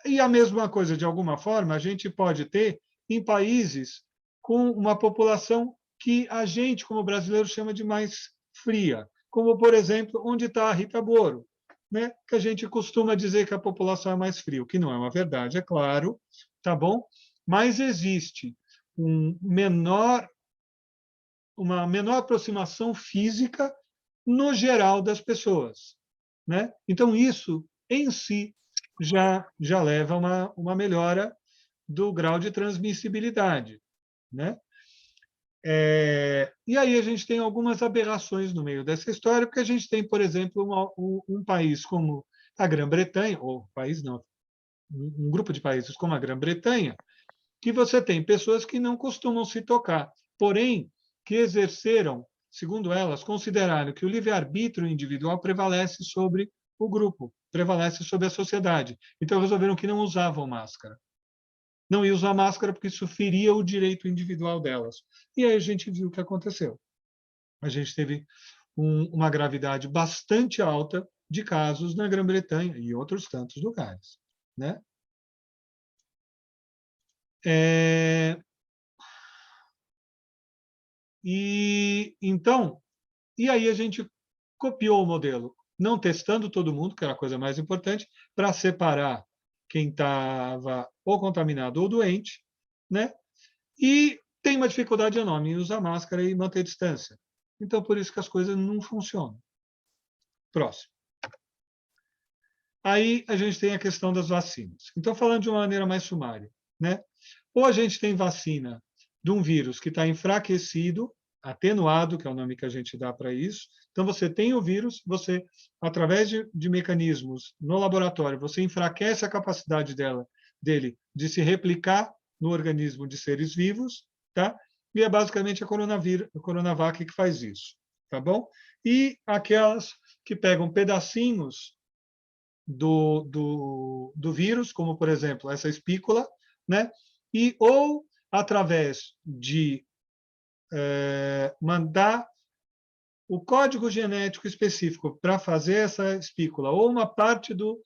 E a mesma coisa, de alguma forma, a gente pode ter em países com uma população que a gente, como brasileiro, chama de mais fria, como, por exemplo, onde está a Rita Boro, né? Que a gente costuma dizer que a população é mais fria, o que não é uma verdade, é claro, tá bom? Mas existe uma menor aproximação física no geral das pessoas, né? Então, isso, em si, já leva a uma melhora do grau de transmissibilidade, né? E aí a gente tem algumas aberrações no meio dessa história, porque a gente tem, por exemplo, um país como a Grã-Bretanha, ou país não, um grupo de países como a Grã-Bretanha, que você tem pessoas que não costumam se tocar, porém que exerceram, segundo elas, consideraram que o livre-arbítrio individual prevalece sobre o grupo, prevalece sobre a sociedade. Então resolveram que não usavam máscara. Não iam usar máscara porque isso feria o direito individual delas. E aí a gente viu o que aconteceu. A gente teve uma gravidade bastante alta de casos na Grã-Bretanha e outros tantos lugares, né? E então, e aí a gente copiou o modelo, não testando todo mundo, que era a coisa mais importante, para separar quem estava ou contaminado ou doente, né? E tem uma dificuldade enorme em usar máscara e manter distância. Então, por isso que as coisas não funcionam. Próximo. Aí a gente tem a questão das vacinas. Então, falando de uma maneira mais sumária, né? Ou a gente tem vacina de um vírus que está enfraquecido, atenuado, que é o nome que a gente dá para isso. Então, você tem o vírus, você, através de mecanismos no laboratório, você enfraquece a capacidade dele de se replicar no organismo de seres vivos, tá? E é basicamente a Coronavac que faz isso, tá bom? E aquelas que pegam pedacinhos do vírus, como, por exemplo, essa espícula, né? E ou através de mandar o código genético específico para fazer essa espícula, ou uma parte do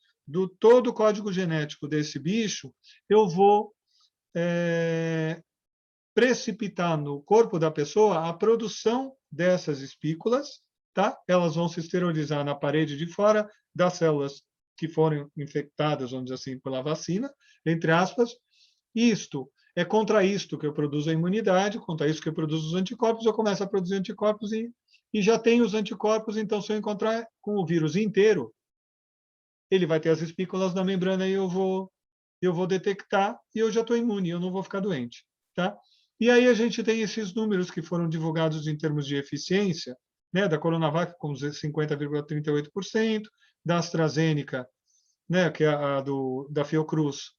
todo o código genético desse bicho, eu vou precipitar no corpo da pessoa a produção dessas espículas, tá? Elas vão se esterilizar na parede de fora das células que foram infectadas, vamos dizer assim, pela vacina, entre aspas. Isto é contra isto que eu produzo a imunidade, contra isso que eu produzo os anticorpos, eu começo a produzir anticorpos e já tenho os anticorpos, então se eu encontrar com o vírus inteiro, ele vai ter as espículas na membrana e eu vou detectar e eu já estou imune, eu não vou ficar doente, tá? E aí a gente tem esses números que foram divulgados em termos de eficiência, né, da Coronavac com 50,38%, da AstraZeneca, né, que é da Fiocruz,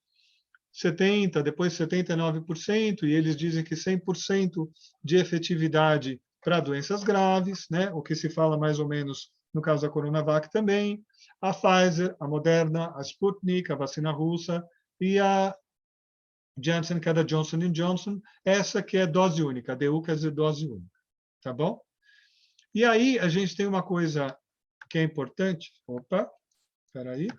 70%, depois 79%, e eles dizem que 100% de efetividade para doenças graves, né, o que se fala mais ou menos no caso da Coronavac também, a Pfizer, a Moderna, a Sputnik, a vacina russa, e a Janssen, que é da Johnson Johnson, essa que é dose única, a DU quer dizer dose única, tá bom? E aí a gente tem uma coisa que é importante, espera aí,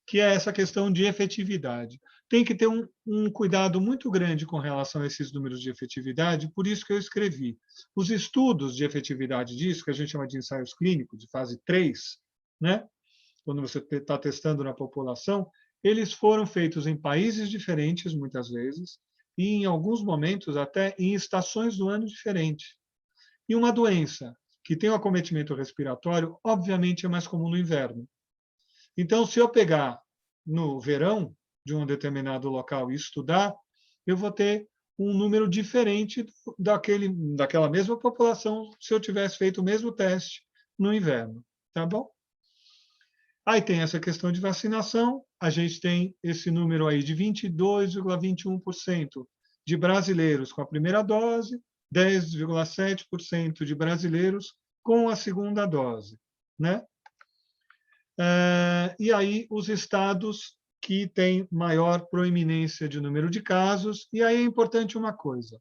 que é essa questão de efetividade. Tem que ter um cuidado muito grande com relação a esses números de efetividade, por isso que eu escrevi. Os estudos de efetividade disso, que a gente chama de ensaios clínicos, de fase 3, né? Quando você está testando na população, eles foram feitos em países diferentes, muitas vezes, e em alguns momentos até em estações do ano diferentes. E uma doença que tem um acometimento respiratório, obviamente, é mais comum no inverno. Então, se eu pegar no verão de um determinado local e estudar, eu vou ter um número diferente daquela mesma população se eu tivesse feito o mesmo teste no inverno, tá bom? Aí tem essa questão de vacinação, a gente tem esse número aí de 22,21% de brasileiros com a primeira dose, 10,7% de brasileiros com a segunda dose, né? E aí os estados que têm maior proeminência de número de casos, e aí é importante uma coisa,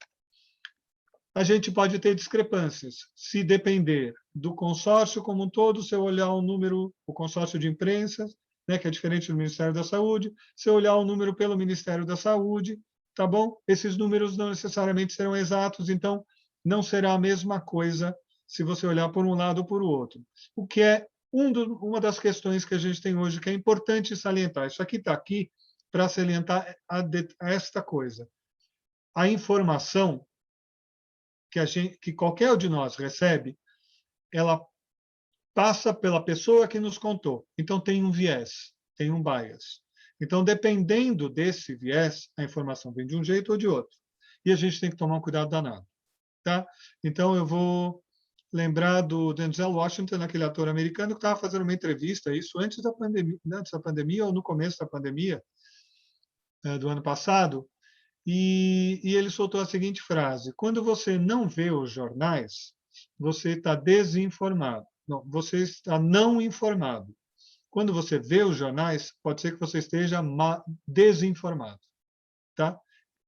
a gente pode ter discrepâncias, se depender do consórcio como um todo, se eu olhar o número, o consórcio de imprensa, né, que é diferente do Ministério da Saúde, se eu olhar o número pelo Ministério da Saúde, tá bom? Esses números não necessariamente serão exatos, então não será a mesma coisa se você olhar por um lado ou por outro. O que é uma das questões que a gente tem hoje que é importante salientar. Isso aqui está aqui para salientar esta coisa. A informação que qualquer um de nós recebe, ela passa pela pessoa que nos contou. Então, tem um viés, tem um bias. Então, dependendo desse viés, a informação vem de um jeito ou de outro. E a gente tem que tomar um cuidado danado. Tá? Então, eu vou lembrar do Denzel Washington, aquele ator americano que estava fazendo uma entrevista, isso antes da pandemia ou no começo da pandemia do ano passado, e ele soltou a seguinte frase: quando você não vê os jornais, você está desinformado. Não, você está não informado. Quando você vê os jornais, pode ser que você esteja desinformado. Tá?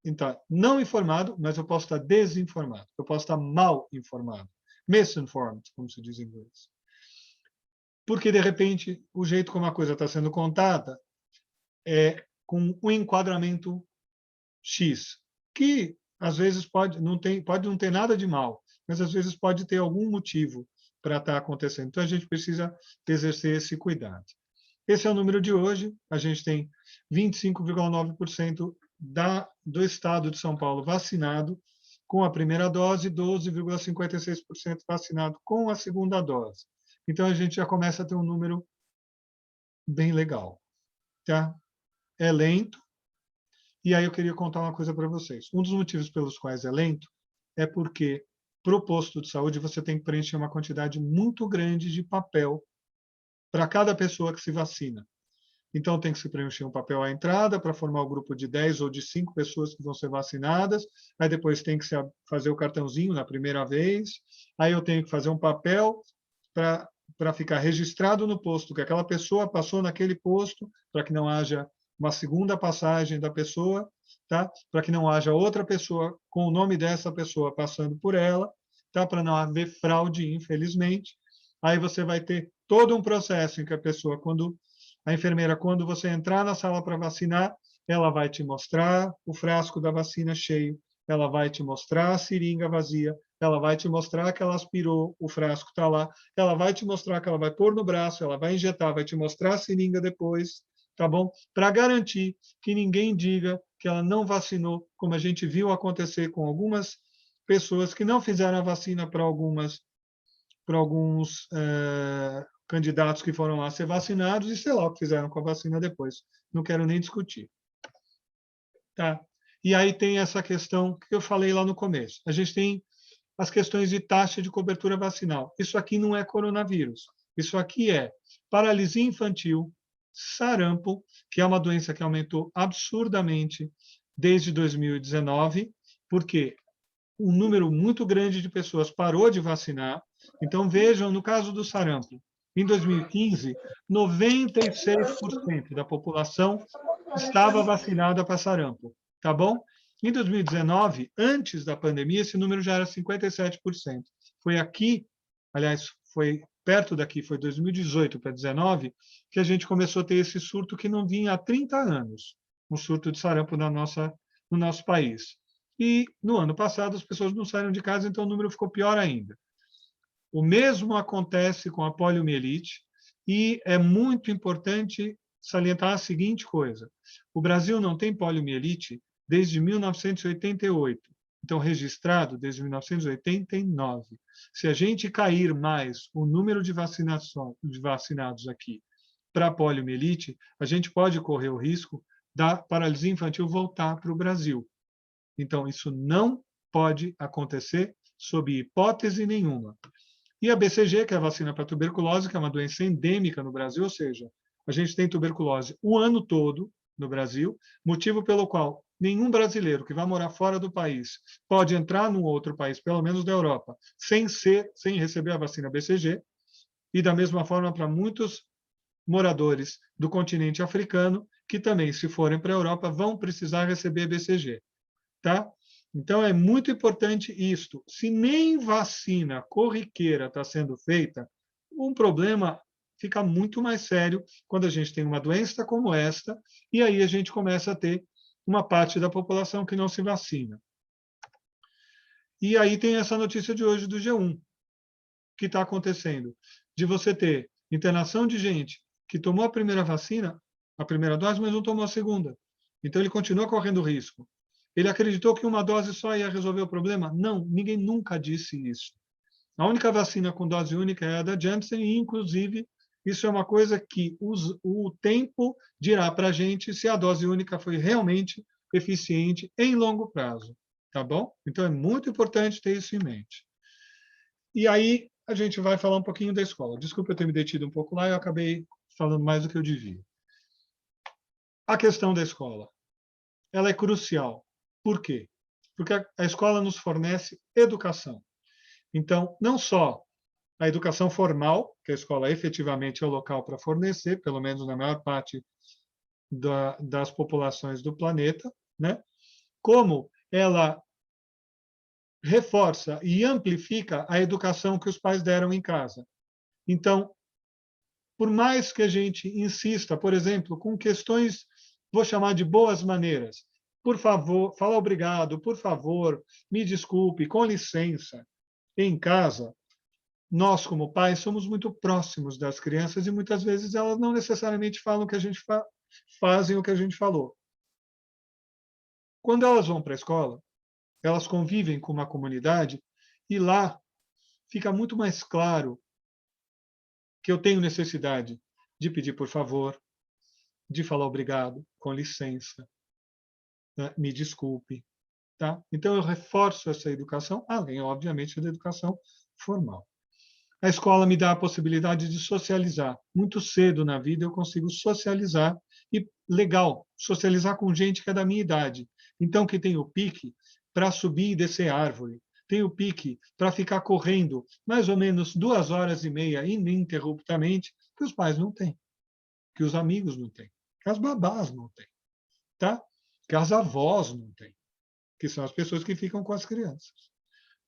Então, não informado, mas eu posso estar desinformado. Eu posso estar mal informado. Misinformed, como se diz em inglês. Porque, de repente, o jeito como a coisa está sendo contada é com um enquadramento X, que às vezes pode não ter nada de mal, mas às vezes pode ter algum motivo para estar acontecendo. Então, a gente precisa exercer esse cuidado. Esse é o número de hoje. A gente tem 25,9% do estado de São Paulo vacinado com a primeira dose, 12,56% vacinado com a segunda dose. Então, a gente já começa a ter um número bem legal. Tá? É lento. E aí eu queria contar uma coisa para vocês. Um dos motivos pelos quais é lento é porque, para o posto de saúde, você tem que preencher uma quantidade muito grande de papel para cada pessoa que se vacina. Então, tem que se preencher um papel à entrada para formar o grupo de 10 ou de 5 pessoas que vão ser vacinadas. Aí depois tem que fazer o cartãozinho na primeira vez. Aí eu tenho que fazer um papel para ficar registrado no posto que aquela pessoa passou naquele posto, para que não haja uma segunda passagem da pessoa, tá? Para que não haja outra pessoa com o nome dessa pessoa passando por ela, tá? Para não haver fraude, infelizmente. Aí você vai ter todo um processo em que a enfermeira, quando você entrar na sala para vacinar, ela vai te mostrar o frasco da vacina cheio, ela vai te mostrar a seringa vazia, ela vai te mostrar que ela aspirou, o frasco está lá, ela vai te mostrar que ela vai pôr no braço, ela vai injetar, vai te mostrar a seringa depois, tá bom? Para garantir que ninguém diga que ela não vacinou, como a gente viu acontecer com algumas pessoas que não fizeram a vacina para alguns candidatos que foram lá ser vacinados e sei lá o que fizeram com a vacina depois. Não quero nem discutir. Tá? E aí tem essa questão que eu falei lá no começo. A gente tem as questões de taxa de cobertura vacinal. Isso aqui não é coronavírus. Isso aqui é paralisia infantil, sarampo, que é uma doença que aumentou absurdamente desde 2019, porque um número muito grande de pessoas parou de vacinar. Então, vejam, no caso do sarampo, em 2015, 96% da população estava vacinada para sarampo, tá bom? Em 2019, antes da pandemia, esse número já era 57%. Foi aqui, aliás, foi perto daqui, foi 2018 para 2019, que a gente começou a ter esse surto que não vinha há 30 anos, um surto de sarampo no nosso país. E no ano passado as pessoas não saíram de casa, então o número ficou pior ainda. O mesmo acontece com a poliomielite e é muito importante salientar a seguinte coisa. O Brasil não tem poliomielite desde 1988. Então, registrado desde 1989. Se a gente cair mais o número de vacinados aqui para a poliomielite, a gente pode correr o risco da paralisia infantil voltar para o Brasil. Então, isso não pode acontecer sob hipótese nenhuma. E a BCG, que é a vacina para tuberculose, que é uma doença endêmica no Brasil, ou seja, a gente tem tuberculose o ano todo no Brasil, motivo pelo qual nenhum brasileiro que vai morar fora do país pode entrar num outro país, pelo menos da Europa, sem receber a vacina BCG, e da mesma forma para muitos moradores do continente africano, que também, se forem para a Europa, vão precisar receber BCG. Tá? Então, é muito importante isto. Se nem vacina corriqueira está sendo feita, um problema fica muito mais sério quando a gente tem uma doença como esta, e aí a gente começa a ter uma parte da população que não se vacina. E aí tem essa notícia de hoje do G1, que está acontecendo, de você ter internação de gente que tomou a primeira vacina, a primeira dose, mas não tomou a segunda. Então, ele continua correndo risco. Ele acreditou que uma dose só ia resolver o problema? Não, ninguém nunca disse isso. A única vacina com dose única é a da Janssen, e, inclusive, isso é uma coisa que o tempo dirá para a gente se a dose única foi realmente eficiente em longo prazo. Tá bom? Então, é muito importante ter isso em mente. E aí, a gente vai falar um pouquinho da escola. Desculpa eu ter me detido um pouco lá, eu acabei falando mais do que eu devia. A questão da escola, ela é crucial. Por quê? Porque a escola nos fornece educação. Então, não só a educação formal, que a escola efetivamente é o local para fornecer, pelo menos na maior parte das populações do planeta, né? Como ela reforça e amplifica a educação que os pais deram em casa. Então, por mais que a gente insista, por exemplo, com questões, vou chamar de boas maneiras, por favor, fala obrigado, por favor, me desculpe, com licença, em casa, nós, como pais, somos muito próximos das crianças e muitas vezes elas não necessariamente falam o que a gente fazem o que a gente falou. Quando elas vão para a escola, elas convivem com uma comunidade e lá fica muito mais claro que eu tenho necessidade de pedir por favor, de falar obrigado, com licença, né? Me desculpe. Tá? Então, eu reforço essa educação, além, obviamente, da educação formal. A escola me dá a possibilidade de socializar. Muito cedo na vida eu consigo socializar, e legal, socializar com gente que é da minha idade. Então, que tem o pique para subir e descer árvore, tem o pique para ficar correndo mais ou menos 2 horas e meia ininterruptamente, que os pais não têm, que os amigos não têm, que as babás não têm, tá? Que as avós não têm, que são as pessoas que ficam com as crianças.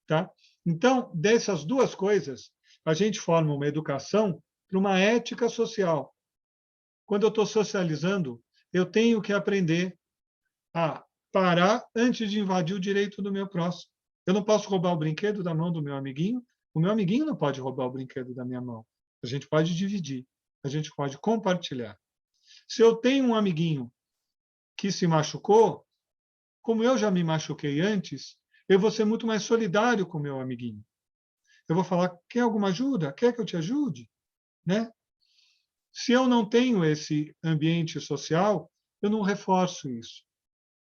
Tá? Então, dessas duas coisas, a gente forma uma educação para uma ética social. Quando eu estou socializando, eu tenho que aprender a parar antes de invadir o direito do meu próximo. Eu não posso roubar o brinquedo da mão do meu amiguinho, o meu amiguinho não pode roubar o brinquedo da minha mão. A gente pode dividir, a gente pode compartilhar. Se eu tenho um amiguinho que se machucou, como eu já me machuquei antes, eu vou ser muito mais solidário com o meu amiguinho. Eu vou falar, quer alguma ajuda? Quer que eu te ajude? Né? Se eu não tenho esse ambiente social, eu não reforço isso.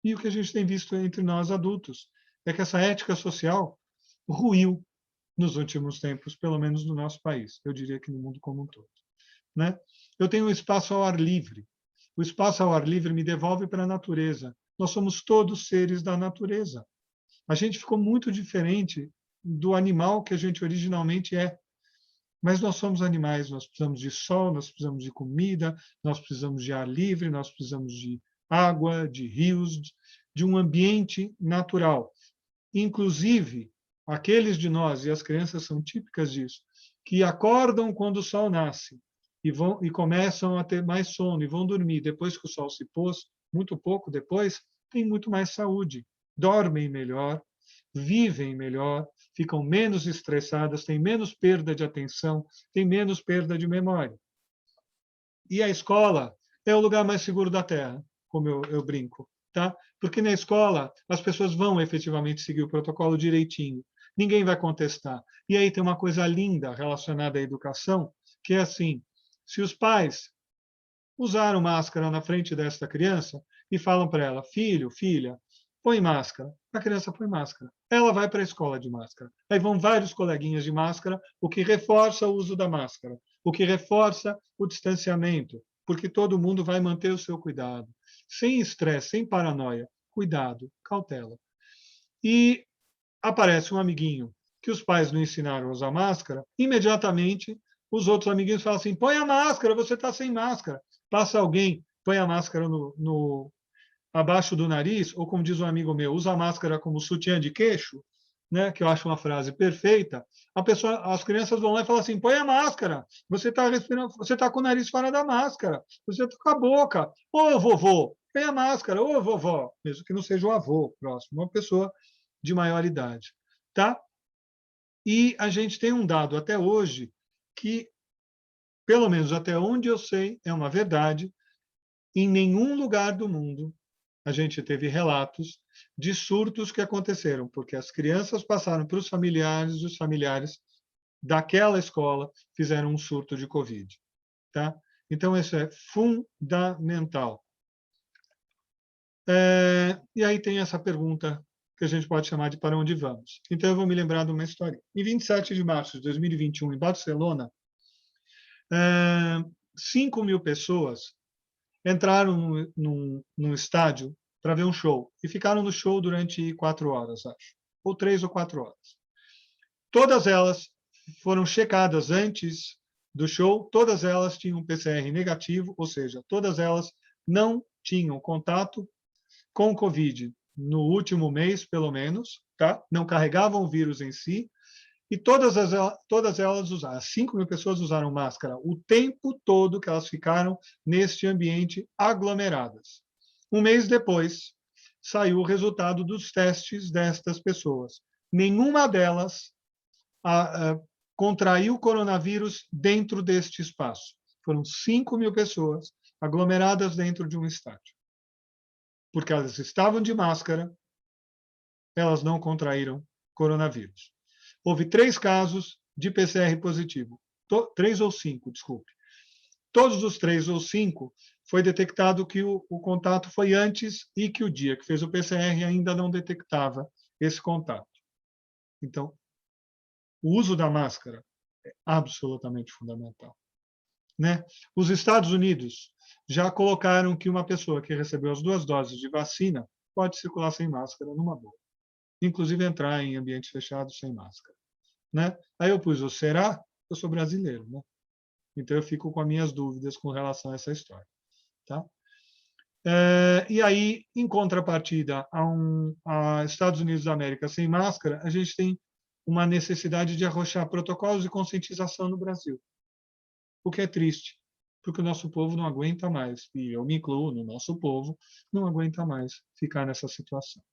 E o que a gente tem visto entre nós adultos é que essa ética social ruiu nos últimos tempos, pelo menos no nosso país. Eu diria que no mundo como um todo. Né? Eu tenho um espaço ao ar livre. O espaço ao ar livre me devolve para a natureza. Nós somos todos seres da natureza. A gente ficou muito diferente do animal que a gente originalmente é. Mas nós somos animais, nós precisamos de sol, nós precisamos de comida, nós precisamos de ar livre, nós precisamos de água, de rios, de um ambiente natural. Inclusive, aqueles de nós, e as crianças são típicas disso, que acordam quando o sol nasce e começam a ter mais sono e vão dormir depois que o sol se pôs, muito pouco depois, têm muito mais saúde, dormem melhor, vivem melhor, ficam menos estressadas, têm menos perda de atenção, têm menos perda de memória. E a escola é o lugar mais seguro da Terra, como eu brinco, tá? Porque na escola as pessoas vão efetivamente seguir o protocolo direitinho, ninguém vai contestar. E aí tem uma coisa linda relacionada à educação, que é assim, se os pais usaram máscara na frente desta criança e falam para ela, filho, filha, põe máscara. A criança põe máscara. Ela vai para a escola de máscara. Aí vão vários coleguinhas de máscara, o que reforça o uso da máscara, o que reforça o distanciamento, porque todo mundo vai manter o seu cuidado. Sem estresse, sem paranoia. Cuidado, cautela. E aparece um amiguinho que os pais não ensinaram a usar máscara, imediatamente os outros amiguinhos falam assim: põe a máscara, você está sem máscara. Passa alguém, põe a máscara abaixo do nariz, ou como diz um amigo meu, usa a máscara como sutiã de queixo, né, que eu acho uma frase perfeita. As crianças vão lá e falam assim: põe a máscara, você está respirando, você está com o nariz fora da máscara, você está com a boca. Ô vovô, põe a máscara, ô vovó, mesmo que não seja o avô próximo, uma pessoa de maior idade, tá? E a gente tem um dado até hoje que, pelo menos até onde eu sei, é uma verdade. Em nenhum lugar do mundo a gente teve relatos de surtos que aconteceram, porque as crianças passaram para os familiares, e os familiares daquela escola fizeram um surto de Covid, tá? Então, isso é fundamental. E aí tem essa pergunta que a gente pode chamar de para onde vamos. Então, eu vou me lembrar de uma história. Em 27 de março de 2021, em Barcelona, 5.000 pessoas entraram num estádio para ver um show e ficaram no show durante 4 horas, acho, ou 3 ou 4 horas. Todas elas foram checadas antes do show, todas elas tinham PCR negativo, ou seja, todas elas não tinham contato com o Covid no último mês, pelo menos, tá? Não carregavam o vírus em si, e todas elas usaram, 5.000 pessoas usaram máscara o tempo todo que elas ficaram neste ambiente aglomeradas. Um mês depois, saiu o resultado dos testes destas pessoas. Nenhuma delas contraiu coronavírus dentro deste espaço. Foram 5.000 pessoas aglomeradas dentro de um estádio. Porque elas estavam de máscara, elas não contraíram coronavírus. Houve 3 casos de PCR positivo. 3 ou 5, desculpe. Todos os 3 ou 5 foi detectado que o contato foi antes e que o dia que fez o PCR ainda não detectava esse contato. Então, o uso da máscara é absolutamente fundamental, né? Os Estados Unidos já colocaram que uma pessoa que recebeu as 2 doses de vacina pode circular sem máscara numa boa, inclusive entrar em ambientes fechados sem máscara, né? Aí eu pus o será? Eu sou brasileiro, né? Então eu fico com as minhas dúvidas com relação a essa história, tá? E aí, em contrapartida a Estados Unidos da América sem máscara, a gente tem uma necessidade de arrochar protocolos de conscientização no Brasil, o que é triste, porque o nosso povo não aguenta mais, e eu me incluo no nosso povo, não aguenta mais ficar nessa situação.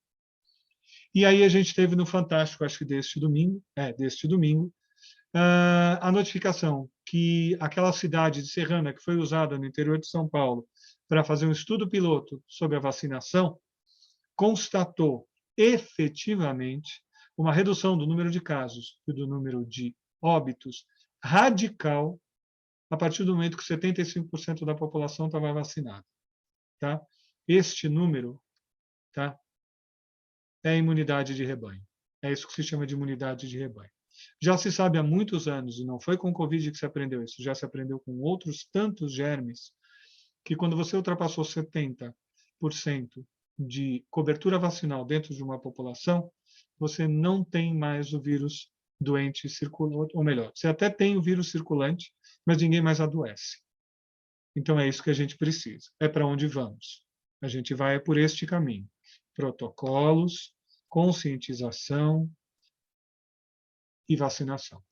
E aí a gente teve no Fantástico, acho que deste domingo, a notificação que aquela cidade de Serrana, que foi usada no interior de São Paulo para fazer um estudo piloto sobre a vacinação, constatou efetivamente uma redução do número de casos e do número de óbitos radical a partir do momento que 75% da população estava vacinada. Tá? Este número, tá, é a imunidade de rebanho. É isso que se chama de imunidade de rebanho. Já se sabe há muitos anos, e não foi com o Covid que se aprendeu isso, já se aprendeu com outros tantos germes, que quando você ultrapassou 70% de cobertura vacinal dentro de uma população, você não tem mais o vírus doente circulante, ou melhor, você até tem o vírus circulante, mas ninguém mais adoece. Então é isso que a gente precisa. É para onde vamos. A gente vai por este caminho. Protocolos, conscientização e vacinação.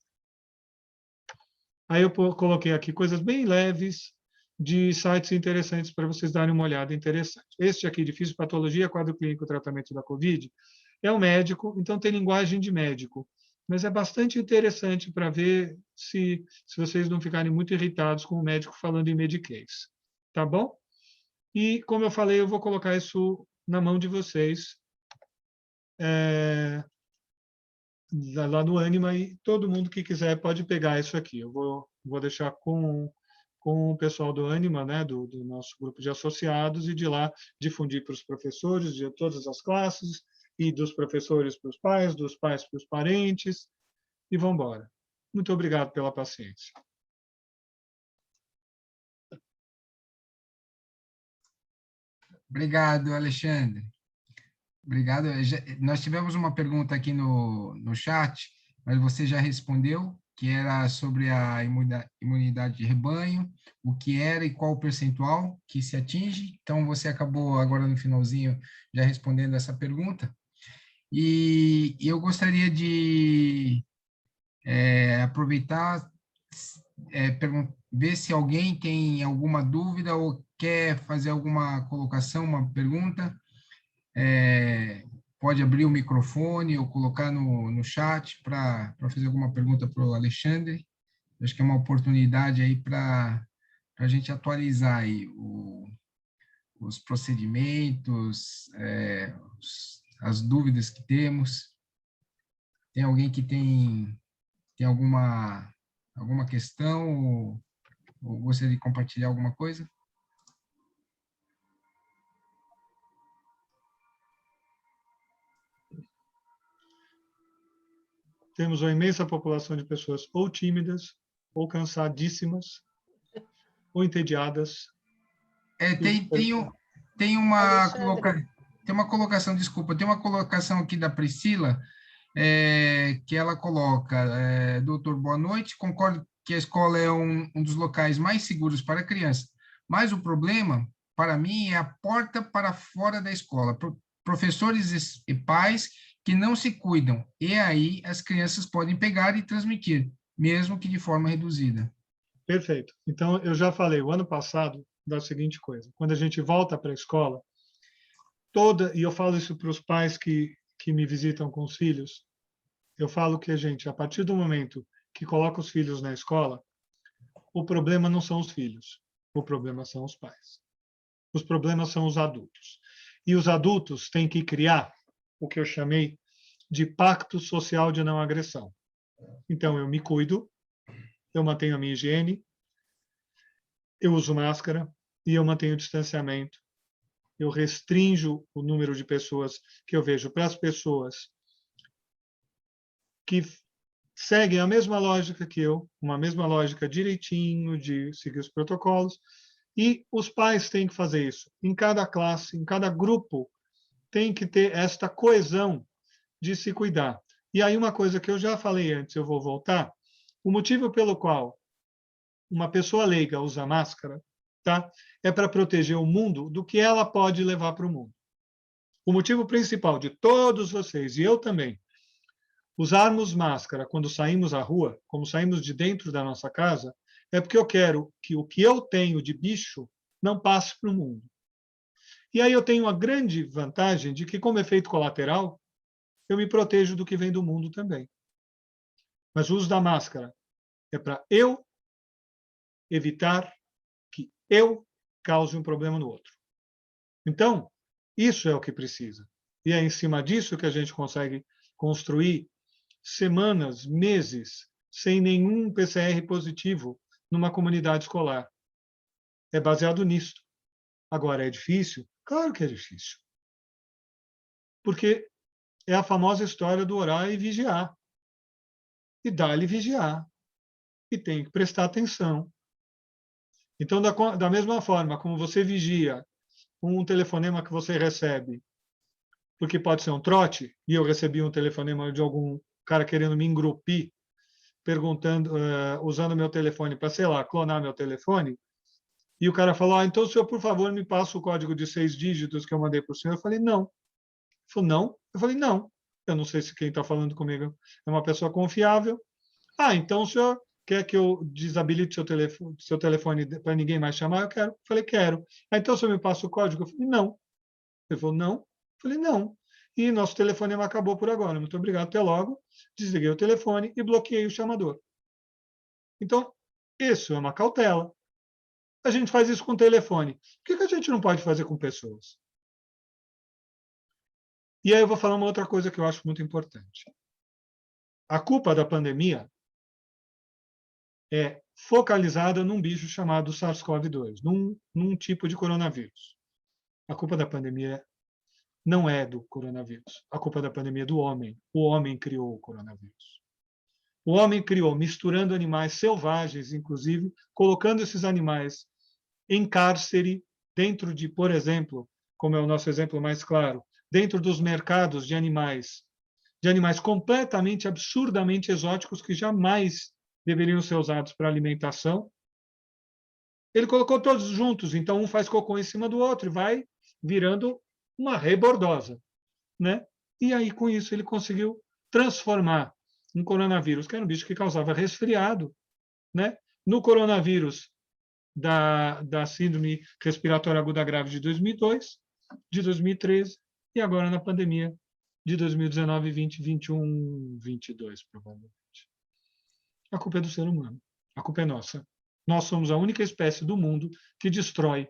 Aí eu coloquei aqui coisas bem leves de sites interessantes para vocês darem uma olhada interessante. Este aqui de fisiopatologia, quadro clínico, tratamento da COVID, é um médico, então tem linguagem de médico, mas é bastante interessante para ver se vocês não ficarem muito irritados com o médico falando em Medicaid. Tá bom? E, como eu falei, eu vou colocar isso na mão de vocês, lá no Anima, e todo mundo que quiser pode pegar isso aqui. Eu vou deixar com o pessoal do Anima, né, do nosso grupo de associados, e de lá difundir para os professores de todas as classes, e dos professores para os pais, dos pais para os parentes, e vamos embora. Muito obrigado pela paciência. Obrigado, Alexandre. Obrigado. Nós tivemos uma pergunta aqui no chat, mas você já respondeu, que era sobre a imunidade de rebanho, o que era e qual o percentual que se atinge. Então, você acabou agora no finalzinho já respondendo essa pergunta. E eu gostaria de aproveitar, ver se alguém tem alguma dúvida ou quer fazer alguma colocação, uma pergunta. Pode abrir o microfone ou colocar no chat para fazer alguma pergunta para o Alexandre. Acho que é uma oportunidade aí para a gente atualizar aí os procedimentos, as dúvidas que temos. Tem alguém que tem alguma questão ou gostaria de compartilhar alguma coisa? Temos uma imensa população de pessoas ou tímidas, ou cansadíssimas, ou entediadas. Tem uma Alexandre, tem uma colocação, desculpa, tem uma colocação aqui da Priscila, que ela coloca, doutor, boa noite, concordo que a escola é um dos locais mais seguros para a criança, mas o problema, para mim, é a porta para fora da escola. Professores e pais que não se cuidam, e aí as crianças podem pegar e transmitir, mesmo que de forma reduzida. Perfeito. Então, eu já falei o ano passado da seguinte coisa: quando a gente volta para a escola, e eu falo isso para os pais que me visitam com os filhos, eu falo que a gente, a partir do momento que coloca os filhos na escola, o problema não são os filhos, o problema são os pais. Os problemas são os adultos. E os adultos têm que criar o que eu chamei de pacto social de não agressão. Então, eu me cuido, eu mantenho a minha higiene, eu uso máscara e eu mantenho o distanciamento. Eu restringo o número de pessoas que eu vejo para as pessoas que seguem a mesma lógica que eu, uma mesma lógica direitinho de seguir os protocolos, e os pais têm que fazer isso. Em cada classe, em cada grupo, tem que ter esta coesão de se cuidar. E aí uma coisa que eu já falei antes, eu vou voltar, o motivo pelo qual uma pessoa leiga usa máscara, tá? É para proteger o mundo do que ela pode levar para o mundo. O motivo principal de todos vocês, e eu também, usarmos máscara quando saímos à rua, como saímos de dentro da nossa casa, é porque eu quero que o que eu tenho de bicho não passe para o mundo. E aí eu tenho a grande vantagem de que, como efeito colateral, eu me protejo do que vem do mundo também. Mas o uso da máscara é para eu evitar que eu cause um problema no outro. Então, isso é o que precisa. E é em cima disso que a gente consegue construir semanas, meses, sem nenhum PCR positivo numa comunidade escolar. É baseado nisso. Agora, é difícil? Claro que é difícil. Porque é a famosa história do orar e vigiar. E dá-lhe vigiar. E tem que prestar atenção. Então, da mesma forma como você vigia um telefonema que você recebe, porque pode ser um trote, e eu recebi um telefonema de algum cara querendo me engrupir, perguntando, usando meu telefone para, sei lá, clonar meu telefone, e o cara falou, então o senhor, por favor, me passa o código de 6 dígitos que eu mandei para o senhor. Eu falei, não. Ele falou, não? Eu falei, não. Eu não sei se quem está falando comigo é uma pessoa confiável. Ah, então o senhor quer que eu desabilite seu telefone para ninguém mais chamar? Eu quero. Eu falei, quero. Ah, então o senhor me passa o código? Eu falei, não. Ele falou, não? Eu falei, não. E nosso telefonema acabou por agora. Muito obrigado, até logo. Desliguei o telefone e bloqueei o chamador. Então, isso é uma cautela. A gente faz isso com o telefone. Por que a gente não pode fazer com pessoas? E aí eu vou falar uma outra coisa que eu acho muito importante. A culpa da pandemia é focalizada num bicho chamado SARS-CoV-2, num tipo de coronavírus. A culpa da pandemia não é do coronavírus. A culpa da pandemia é do homem. O homem criou o coronavírus. O homem criou, misturando animais selvagens, inclusive, colocando esses animais em cárcere, dentro de, por exemplo, como é o nosso exemplo mais claro, dentro dos mercados de animais completamente, absurdamente exóticos que jamais deveriam ser usados para alimentação. Ele colocou todos juntos, então um faz cocô em cima do outro e vai virando uma rebordosa, né? E aí, com isso, ele conseguiu transformar um coronavírus, que era um bicho que causava resfriado, né? No coronavírus da síndrome respiratória aguda grave de 2002, de 2013, e agora na pandemia de 2019, 20, 21, 22, provavelmente. A culpa é do ser humano. A culpa é nossa. Nós somos a única espécie do mundo que destrói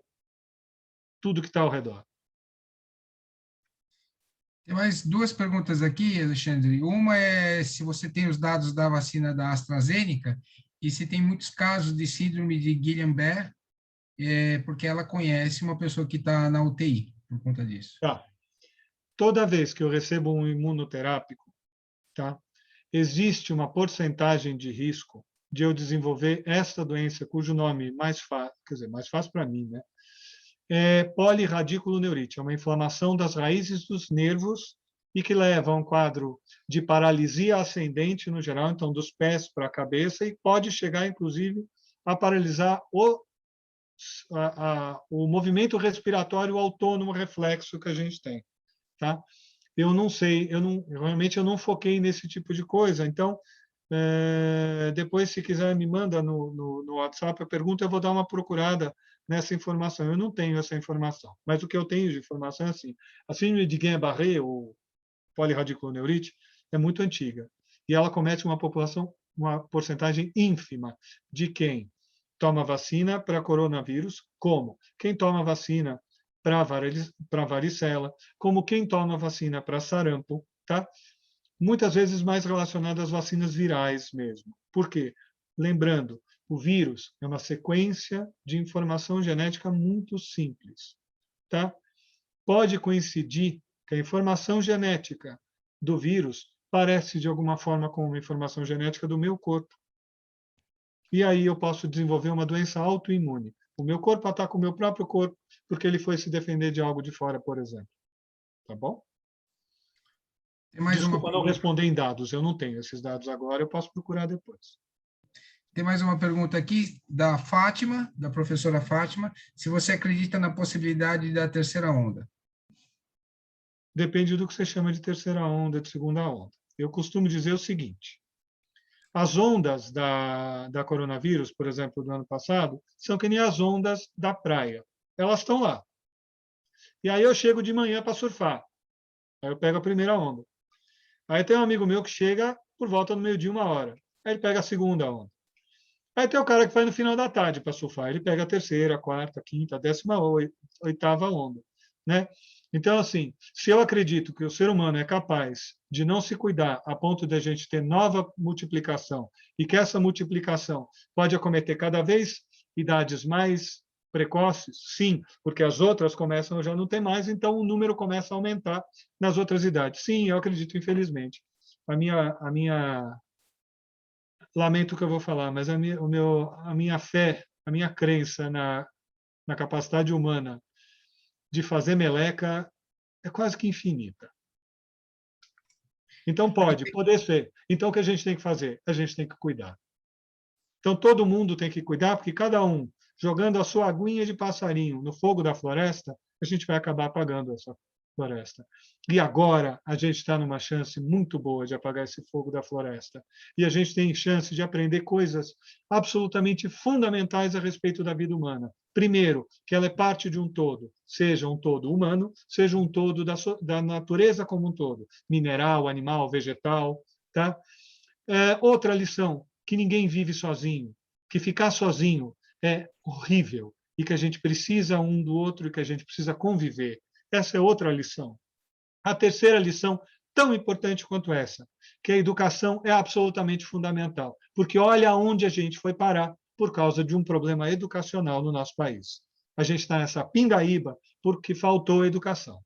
tudo que está ao redor. Tem mais duas perguntas aqui, Alexandre. Uma é se você tem os dados da vacina da AstraZeneca e se tem muitos casos de síndrome de Guillain-Barré, porque ela conhece uma pessoa que está na UTI por conta disso. Tá. Toda vez que eu recebo um imunoterápico, tá, existe uma porcentagem de risco de eu desenvolver essa doença, cujo nome mais fácil, quer dizer, mais fácil para mim, né? É polirradiculoneurite, é uma inflamação das raízes dos nervos e que leva a um quadro de paralisia ascendente no geral, então dos pés para a cabeça, e pode chegar, inclusive, a paralisar o movimento respiratório autônomo reflexo que a gente tem. Tá? Eu não sei, realmente eu não foquei nesse tipo de coisa, então depois, se quiser, me manda no WhatsApp a pergunta, eu vou dar uma procurada nessa informação. Eu não tenho essa informação, mas o que eu tenho de informação é assim: a síndrome de Guillain-Barré, ou polirradiculoneurite, é muito antiga, e ela comete uma porcentagem ínfima de quem toma vacina para coronavírus, como quem toma vacina para varicela, como quem toma vacina para sarampo, tá? Muitas vezes mais relacionado às vacinas virais mesmo. Por quê? Lembrando, o vírus é uma sequência de informação genética muito simples. Tá? Pode coincidir que a informação genética do vírus parece de alguma forma com uma informação genética do meu corpo. E aí eu posso desenvolver uma doença autoimune. O meu corpo ataca o meu próprio corpo porque ele foi se defender de algo de fora, por exemplo. Tá bom? Tem mais uma Desculpa não pergunta. responder em dados, eu não tenho esses dados agora, eu posso procurar depois. Tem mais uma pergunta aqui da Fátima, da professora Fátima, se você acredita na possibilidade da terceira onda. Depende do que você chama de terceira onda, de segunda onda. Eu costumo dizer o seguinte: as ondas da coronavírus, por exemplo, do ano passado, são que nem as ondas da praia. Elas estão lá. E aí eu chego de manhã para surfar. Aí eu pego a primeira onda. Aí tem um amigo meu que chega por volta do meio-dia, 1 hora. Aí ele pega a segunda onda. Aí tem o cara que vai no final da tarde para surfar. Ele pega a terceira, a quarta, a quinta, a 18ª onda. Né? Então, assim, se eu acredito que o ser humano é capaz de não se cuidar a ponto de a gente ter nova multiplicação e que essa multiplicação pode acometer cada vez idades mais precoces, sim, porque as outras começam já não ter mais, então o número começa a aumentar nas outras idades. Sim, eu acredito, infelizmente. A minha lamento o que eu vou falar, mas a minha fé, a minha crença na capacidade humana de fazer meleca é quase que infinita. Então, poder ser. Então, o que a gente tem que fazer? A gente tem que cuidar. Então, todo mundo tem que cuidar, porque cada um, jogando a sua aguinha de passarinho no fogo da floresta, a gente vai acabar apagando essa floresta. E agora a gente está numa chance muito boa de apagar esse fogo da floresta. E a gente tem chance de aprender coisas absolutamente fundamentais a respeito da vida humana. Primeiro, que ela é parte de um todo, seja um todo humano, seja um todo da natureza como um todo, mineral, animal, vegetal. Tá? Outra lição, que ninguém vive sozinho, que ficar sozinho é horrível, e que a gente precisa um do outro e que a gente precisa conviver. Essa é outra lição. A terceira lição, tão importante quanto essa, que a educação é absolutamente fundamental, porque olha onde a gente foi parar por causa de um problema educacional no nosso país. A gente está nessa pindaíba porque faltou educação,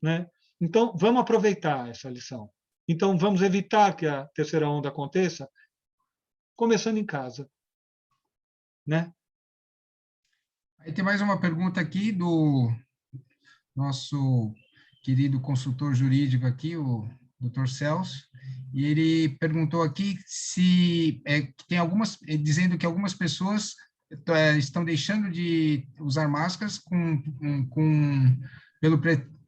né? Então, vamos aproveitar essa lição. Então, vamos evitar que a terceira onda aconteça, começando em casa, né? Aí tem mais uma pergunta aqui do nosso querido consultor jurídico aqui, o Dr. Celso, e ele perguntou aqui se tem algumas, dizendo que algumas pessoas estão deixando de usar máscaras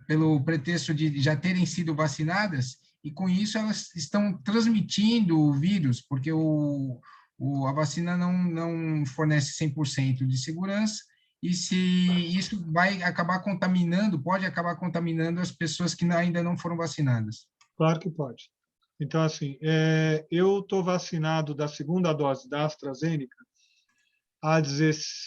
pelo pretexto de já terem sido vacinadas, e com isso elas estão transmitindo o vírus, porque a vacina não fornece 100% de segurança, e se isso vai acabar contaminando, pode acabar contaminando as pessoas que ainda não foram vacinadas. Claro que pode. Então, assim, eu estou vacinado da segunda dose da AstraZeneca,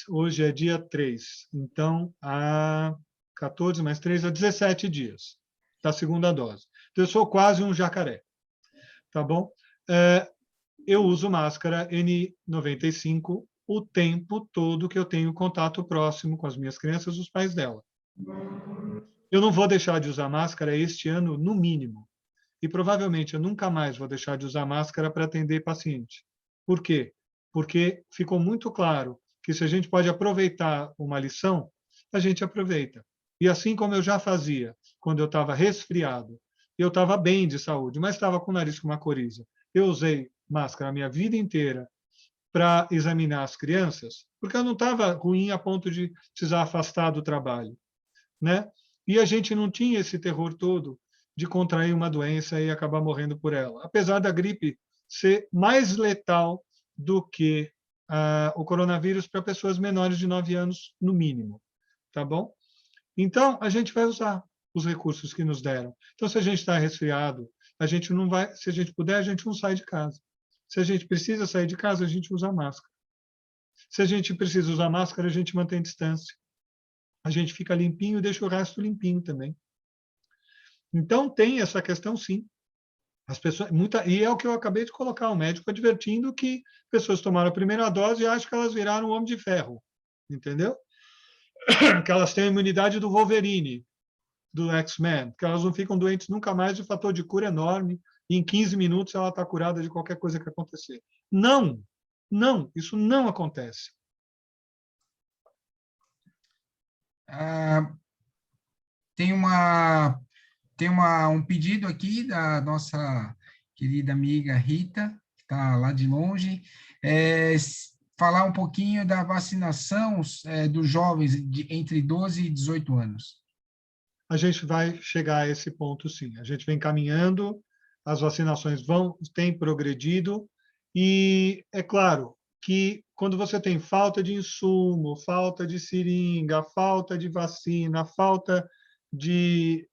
hoje é dia 3, então há 14 mais 3, há 17 dias da segunda dose. Então, eu sou quase um jacaré, tá bom? Eu uso máscara N95 o tempo todo que eu tenho contato próximo com as minhas crianças e os pais dela. Eu não vou deixar de usar máscara este ano, no mínimo. E provavelmente eu nunca mais vou deixar de usar máscara para atender paciente. Por quê? Porque ficou muito claro que se a gente pode aproveitar uma lição, a gente aproveita. E assim como eu já fazia quando eu estava resfriado, eu estava bem de saúde, mas estava com o nariz com uma coriza. Eu usei máscara a minha vida inteira para examinar as crianças, porque eu não estava ruim a ponto de precisar afastar do trabalho, né? E a gente não tinha esse terror todo de contrair uma doença e acabar morrendo por ela, apesar da gripe ser mais letal do que o coronavírus para pessoas menores de 9 anos, no mínimo, tá bom? Então, a gente vai usar os recursos que nos deram. Então, se a gente está resfriado, a gente não vai, se a gente puder, a gente não sai de casa. Se a gente precisa sair de casa, a gente usa máscara. Se a gente precisa usar máscara, a gente mantém distância. A gente fica limpinho e deixa o resto limpinho também. Então, tem essa questão, sim. As pessoas, e é o que eu acabei de colocar, o médico advertindo que pessoas tomaram a primeira dose e acham que elas viraram um homem de ferro, entendeu? Que elas têm a imunidade do Wolverine, do X-Men, que elas não ficam doentes nunca mais, o fator de cura é enorme, e em 15 minutos ela está curada de qualquer coisa que acontecer. Não, não, isso não acontece. Tem um pedido aqui da nossa querida amiga Rita, que está lá de longe, falar um pouquinho da vacinação dos jovens entre 12 e 18 anos. A gente vai chegar a esse ponto, sim. A gente vem caminhando, as vacinações têm progredido, e é claro que quando você tem falta de insumo, falta de seringa, falta de vacina, falta de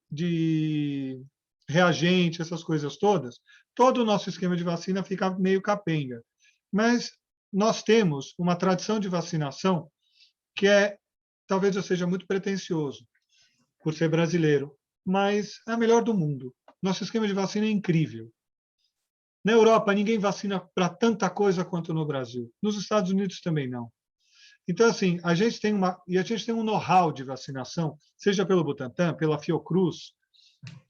reagente, essas coisas todas, todo o nosso esquema de vacina fica meio capenga. Mas nós temos uma tradição de vacinação que talvez eu seja muito pretensioso, por ser brasileiro, mas é a melhor do mundo. Nosso esquema de vacina é incrível. Na Europa, ninguém vacina para tanta coisa quanto no Brasil. Nos Estados Unidos também não. Então, assim, a gente tem um know-how de vacinação, seja pelo Butantan, pela Fiocruz,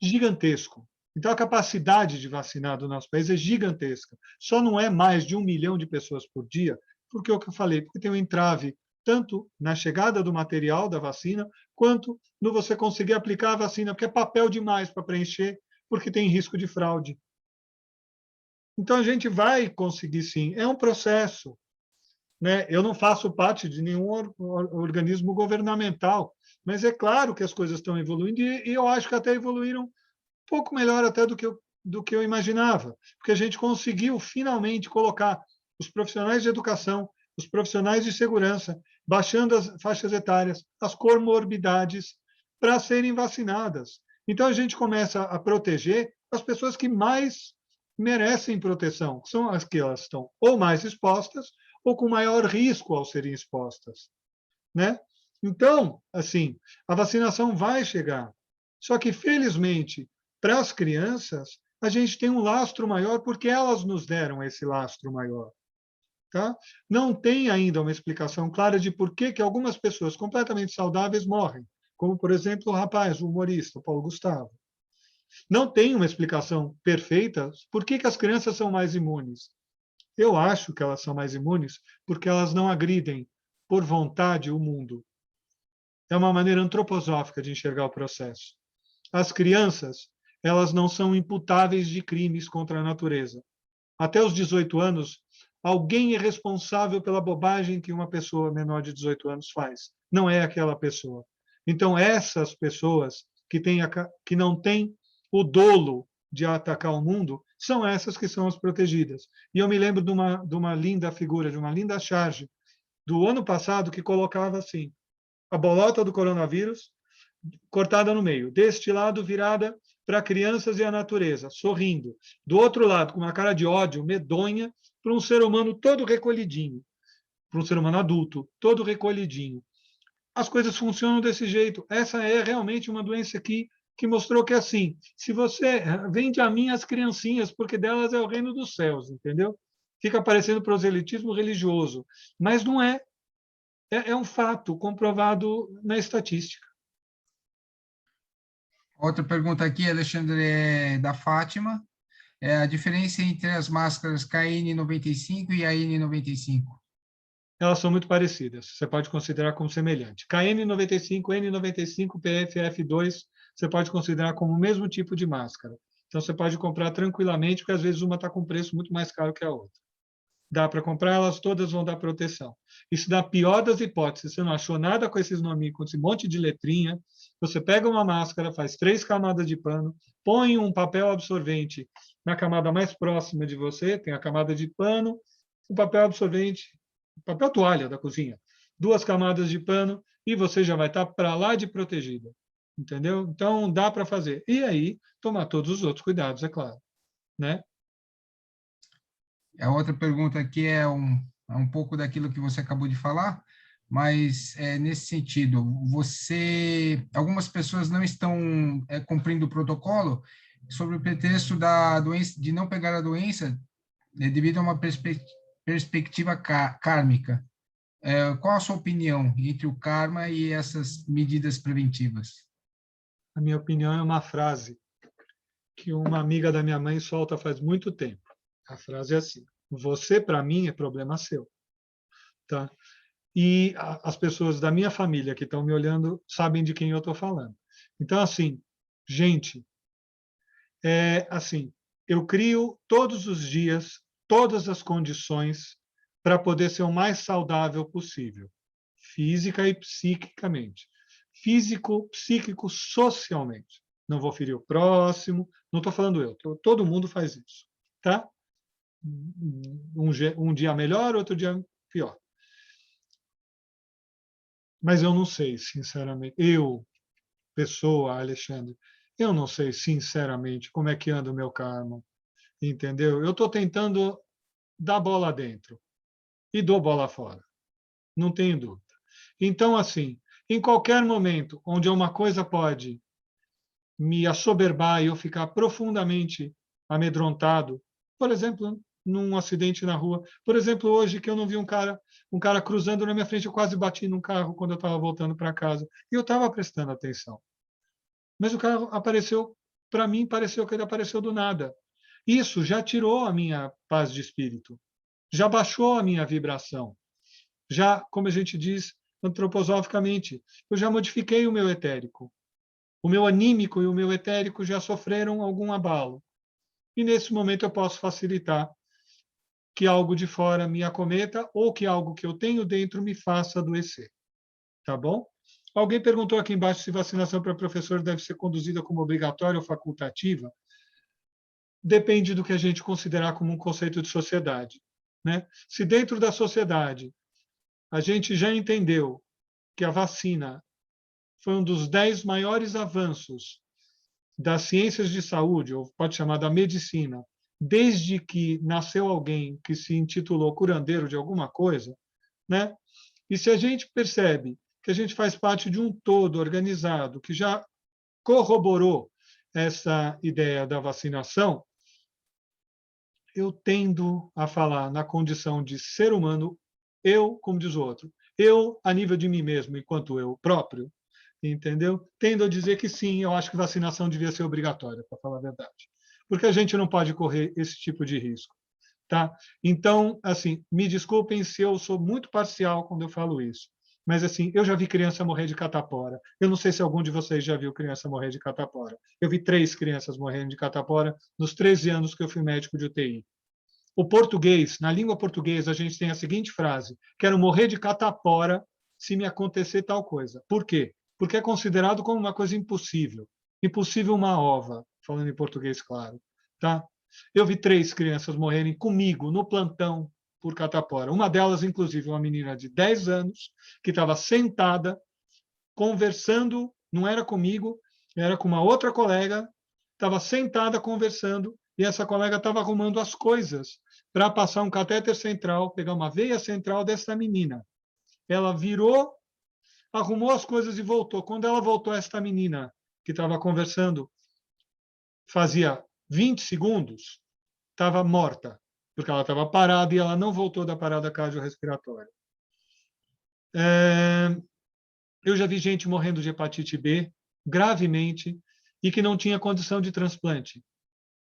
gigantesco. Então, a capacidade de vacinar do nosso país é gigantesca. Só não é mais de 1 milhão de pessoas por dia, porque é o que eu falei, porque tem um entrave tanto na chegada do material da vacina, quanto no você conseguir aplicar a vacina, porque é papel demais para preencher, porque tem risco de fraude. Então, a gente vai conseguir, sim. É um processo, né? Eu não faço parte de nenhum organismo governamental, mas é claro que as coisas estão evoluindo, e eu acho que até evoluíram um pouco melhor até do que eu imaginava, porque a gente conseguiu finalmente colocar os profissionais de educação, os profissionais de segurança, baixando as faixas etárias, as comorbidades, para serem vacinadas. Então, a gente começa a proteger as pessoas que mais merecem proteção, que são as que elas estão ou mais expostas ou com maior risco ao serem expostas. né? Então, assim, a vacinação vai chegar. Só que, felizmente, para as crianças, a gente tem um lastro maior porque elas nos deram esse lastro maior. Tá? Não tem ainda uma explicação clara de por que algumas pessoas completamente saudáveis morrem, como, por exemplo, o rapaz, o humorista, o Paulo Gustavo. Não tem uma explicação perfeita por que as crianças são mais imunes. Eu acho que elas são mais imunes porque elas não agridem por vontade o mundo. É uma maneira antroposófica de enxergar o processo. As crianças, elas não são imputáveis de crimes contra a natureza. Até os 18 anos, alguém é responsável pela bobagem que uma pessoa menor de 18 anos faz. Não é aquela pessoa. Então, essas pessoas que não têm o dolo de atacar o mundo, são essas que são as protegidas. E eu me lembro de uma linda figura, de uma linda charge do ano passado, que colocava assim, a bolota do coronavírus cortada no meio. Deste lado, virada para crianças e a natureza, sorrindo. Do outro lado, com uma cara de ódio medonha, para um ser humano todo recolhidinho, para um ser humano adulto, todo recolhidinho. As coisas funcionam desse jeito. Essa é realmente uma doença que mostrou que, assim, se você vende a mim as criancinhas, porque delas é o reino dos céus, entendeu? Fica parecendo proselitismo religioso, mas não é. É um fato comprovado na estatística. Outra pergunta aqui, Alexandre, é da Fátima. É a diferença entre as máscaras KN95 e a N95? Elas são muito parecidas. Você pode considerar como semelhante. KN95, N95, PFF2, você pode considerar como o mesmo tipo de máscara. Então, você pode comprar tranquilamente, porque às vezes uma está com preço muito mais caro que a outra. Dá para comprar, elas todas vão dar proteção. Isso dá a pior das hipóteses. Você não achou nada com esses nomes, com esse monte de letrinha. Você pega uma máscara, faz 3 camadas de pano, põe um papel absorvente na camada mais próxima de você, tem a camada de pano, o papel absorvente, papel toalha da cozinha, 2 camadas de pano e você já vai estar para lá de protegida. Entendeu? Então, dá para fazer. E aí, tomar todos os outros cuidados, é claro. Né? A outra pergunta aqui é um pouco daquilo que você acabou de falar, mas nesse sentido, algumas pessoas não estão cumprindo o protocolo sobre o pretexto da doença, de não pegar a doença, devido a uma perspectiva kármica. Qual a sua opinião entre o karma e essas medidas preventivas? A minha opinião é uma frase que uma amiga da minha mãe solta faz muito tempo. A frase é assim: você, para mim, é problema seu. Tá? E as pessoas da minha família que estão me olhando sabem de quem eu estou falando. Então, assim, gente, assim, eu crio todos os dias todas as condições para poder ser o mais saudável possível, física e psiquicamente. Físico, psíquico, socialmente. Não vou ferir o próximo, não estou falando eu, todo mundo faz isso. Tá? Um dia melhor, outro dia pior. Mas eu não sei, sinceramente. Eu, pessoa, Alexandre, eu não sei, sinceramente, como é que anda o meu karma. Entendeu? Eu estou tentando dar bola dentro e dou bola fora. Não tenho dúvida. Então, assim, em qualquer momento onde uma coisa pode me assoberbar e eu ficar profundamente amedrontado, por exemplo, num acidente na rua. Por exemplo, hoje que eu não vi um cara cruzando na minha frente, eu quase bati num carro quando eu estava voltando para casa. E eu estava prestando atenção. Mas o carro apareceu, para mim, pareceu que ele apareceu do nada. Isso já tirou a minha paz de espírito, já baixou a minha vibração, já, como a gente diz antroposoficamente, eu já modifiquei o meu etérico. O meu anímico e o meu etérico já sofreram algum abalo. E nesse momento eu posso facilitar que algo de fora me acometa ou que algo que eu tenho dentro me faça adoecer. Tá bom? Alguém perguntou aqui embaixo se vacinação para professor deve ser conduzida como obrigatória ou facultativa. Depende do que a gente considerar como um conceito de sociedade. Né? Se dentro da sociedade a gente já entendeu que a vacina foi um dos 10 maiores avanços das ciências de saúde, ou pode chamar da medicina, desde que nasceu alguém que se intitulou curandeiro de alguma coisa, né? E se a gente percebe que a gente faz parte de um todo organizado, que já corroborou essa ideia da vacinação, eu tendo a falar na condição de ser humano, eu, como diz o outro, eu, a nível de mim mesmo, enquanto eu próprio, entendeu? Tendo a dizer que sim, eu acho que vacinação devia ser obrigatória, para falar a verdade. Porque a gente não pode correr esse tipo de risco. Tá? Então, assim, me desculpem se eu sou muito parcial quando eu falo isso, mas assim, eu já vi criança morrer de catapora. Eu não sei se algum de vocês já viu criança morrer de catapora. Eu vi 3 crianças morrendo de catapora nos 13 anos que eu fui médico de UTI. O português, na língua portuguesa, a gente tem a seguinte frase: quero morrer de catapora se me acontecer tal coisa. Por quê? Porque é considerado como uma coisa impossível. Impossível uma ova, falando em português claro. Tá? Eu vi 3 crianças morrerem comigo no plantão por catapora. Uma delas, inclusive, uma menina de 10 anos, que estava sentada, conversando, não era comigo, era com uma outra colega, estava sentada conversando, e essa colega estava arrumando as coisas para passar um catéter central, pegar uma veia central dessa menina. Ela virou, arrumou as coisas e voltou. Quando ela voltou, esta menina que estava conversando, fazia 20 segundos, estava morta, porque ela estava parada e ela não voltou da parada cardiorrespiratória. Eu já vi gente morrendo de hepatite B gravemente e que não tinha condição de transplante,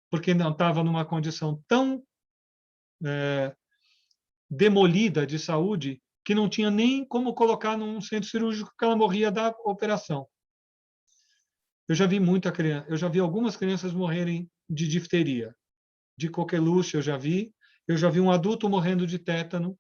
porque não estava numa condição tão demolida de saúde que não tinha nem como colocar num centro cirúrgico que ela morria da operação. Eu já vi muita criança, eu já vi algumas crianças morrerem de difteria, de coqueluche eu já vi um adulto morrendo de tétano,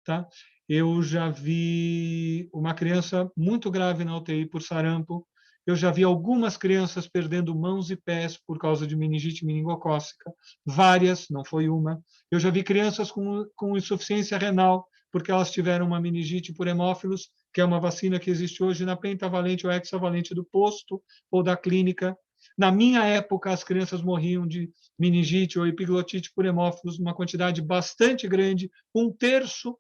tá? Eu já vi uma criança muito grave na UTI por sarampo, eu já vi algumas crianças perdendo mãos e pés por causa de meningite meningocócica, várias, não foi uma. Eu já vi crianças com insuficiência renal, porque elas tiveram uma meningite por hemófilos, que é uma vacina que existe hoje na pentavalente ou hexavalente do posto ou da clínica. Na minha época, as crianças morriam de meningite ou epiglotite por hemófilos, uma quantidade bastante grande, 1/3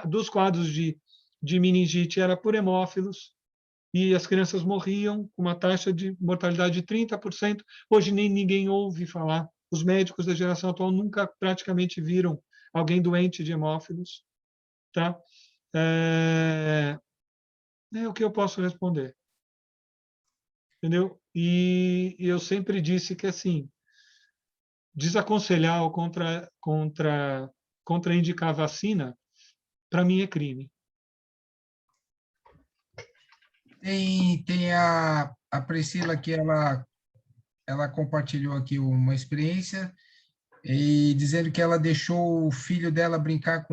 dos quadros de meningite era por hemófilos, e as crianças morriam com uma taxa de mortalidade de 30%. Hoje nem ninguém ouve falar. Os médicos da geração atual nunca praticamente viram alguém doente de hemófilos. Tá? É o que eu posso responder. Entendeu? E eu sempre disse que, assim, desaconselhar ou contraindicar a vacina, para mim é crime. Tem a Priscila que ela compartilhou aqui uma experiência e dizendo que ela deixou o filho dela brincar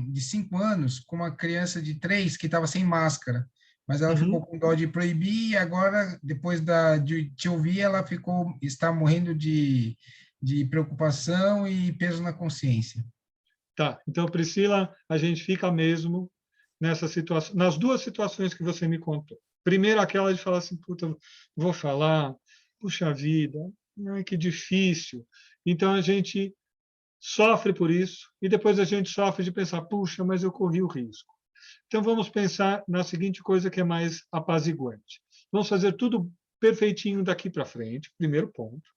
de 5 anos com uma criança de 3 que estava sem máscara, mas ela ficou Uhum. com dó de proibir e agora, depois de te ouvir, ela está morrendo de preocupação e peso na consciência. Tá. Então, Priscila, a gente fica mesmo nessa situação, nas 2 situações que você me contou. Primeiro, aquela de falar assim, puta, vou falar, puxa vida, ai, que difícil. Então, a gente sofre por isso e depois a gente sofre de pensar, puxa, mas eu corri o risco. Então, vamos pensar na seguinte coisa que é mais apaziguante. Vamos fazer tudo perfeitinho daqui para frente, primeiro ponto.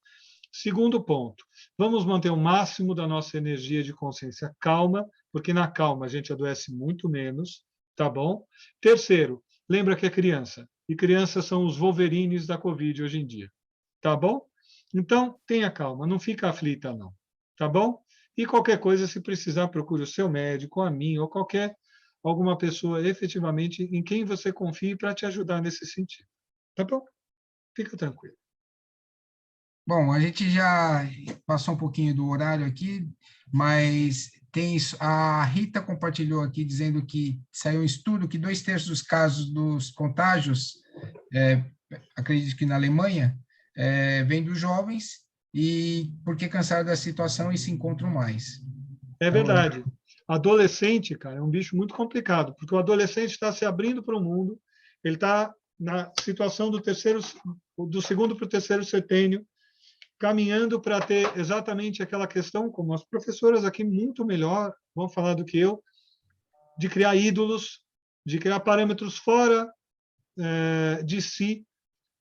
Segundo ponto, vamos manter o máximo da nossa energia de consciência calma, porque na calma a gente adoece muito menos, tá bom? Terceiro, lembra que é criança, e crianças são os Wolverines da Covid hoje em dia, tá bom? Então, tenha calma, não fica aflita não, tá bom? E qualquer coisa, se precisar, procure o seu médico, a mim, ou alguma pessoa efetivamente em quem você confie para te ajudar nesse sentido, tá bom? Fica tranquilo. Bom, a gente já passou um pouquinho do horário aqui, mas a Rita compartilhou aqui dizendo que saiu um estudo que 2/3 dos casos dos contágios, acredito que na Alemanha, vem dos jovens e porque cansaram da situação e se encontram mais. É Então, verdade. Adolescente, cara, é um bicho muito complicado, porque o adolescente está se abrindo para o mundo, ele está na situação do segundo para o terceiro setênio, caminhando para ter exatamente aquela questão, como as professoras aqui muito melhor vão falar do que eu, de criar ídolos, de criar parâmetros fora de si,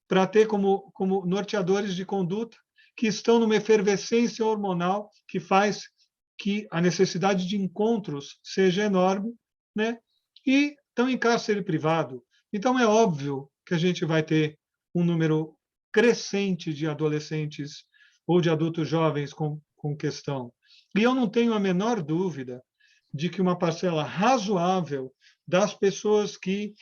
para ter como norteadores de conduta que estão numa efervescência hormonal que faz que a necessidade de encontros seja enorme, né? E estão em cárcere privado. Então, é óbvio que a gente vai ter um número crescente de adolescentes ou de adultos jovens com questão. E eu não tenho a menor dúvida de que uma parcela razoável das pessoas que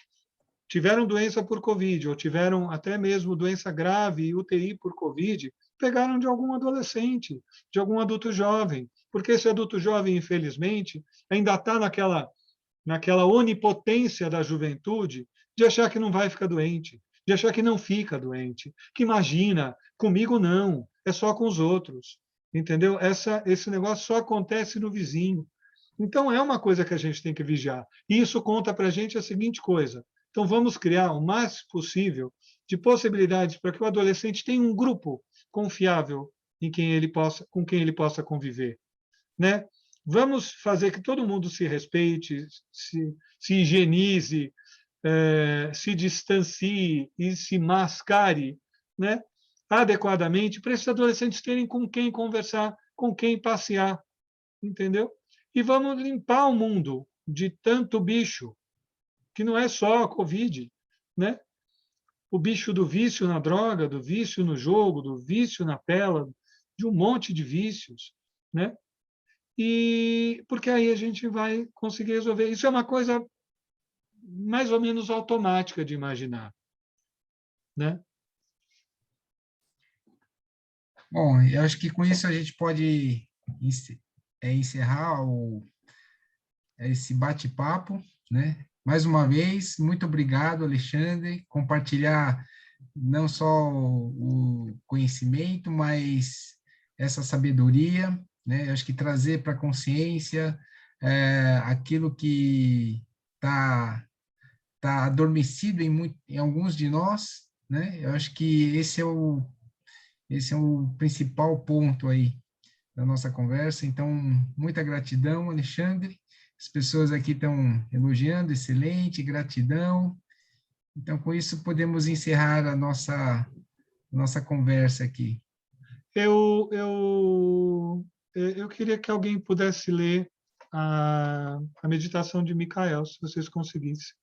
tiveram doença por Covid, ou tiveram até mesmo doença grave e UTI por Covid, pegaram de algum adolescente, de algum adulto jovem, porque esse adulto jovem, infelizmente, ainda está naquela onipotência da juventude de achar que não vai ficar doente, de achar que não fica doente, que imagina, comigo não, é só com os outros, entendeu? Esse negócio só acontece no vizinho. Então, é uma coisa que a gente tem que vigiar. E isso conta para a gente a seguinte coisa: então, vamos criar o mais possível de possibilidades para que o adolescente tenha um grupo confiável com quem ele possa conviver, né? Vamos fazer que todo mundo se respeite, se higienize, se distancie e se mascare, né? Adequadamente, para esses adolescentes terem com quem conversar, com quem passear, entendeu? E vamos limpar o mundo de tanto bicho, que não é só a Covid, né? O bicho do vício na droga, do vício no jogo, do vício na tela, de um monte de vícios, né? E porque aí a gente vai conseguir resolver. Isso é uma coisa mais ou menos automática de imaginar, né? Bom, eu acho que com isso a gente pode encerrar esse bate-papo, né? Mais uma vez, muito obrigado, Alexandre, compartilhar não só o conhecimento, mas essa sabedoria, né? Eu acho que trazer para a consciência aquilo que tá adormecido em alguns de nós, né? Eu acho que esse é o principal ponto aí da nossa conversa. Então, muita gratidão, Alexandre. As pessoas aqui estão elogiando, excelente, gratidão. Então, com isso, podemos encerrar a nossa conversa aqui. Eu queria que alguém pudesse ler a meditação de Micael, se vocês conseguissem,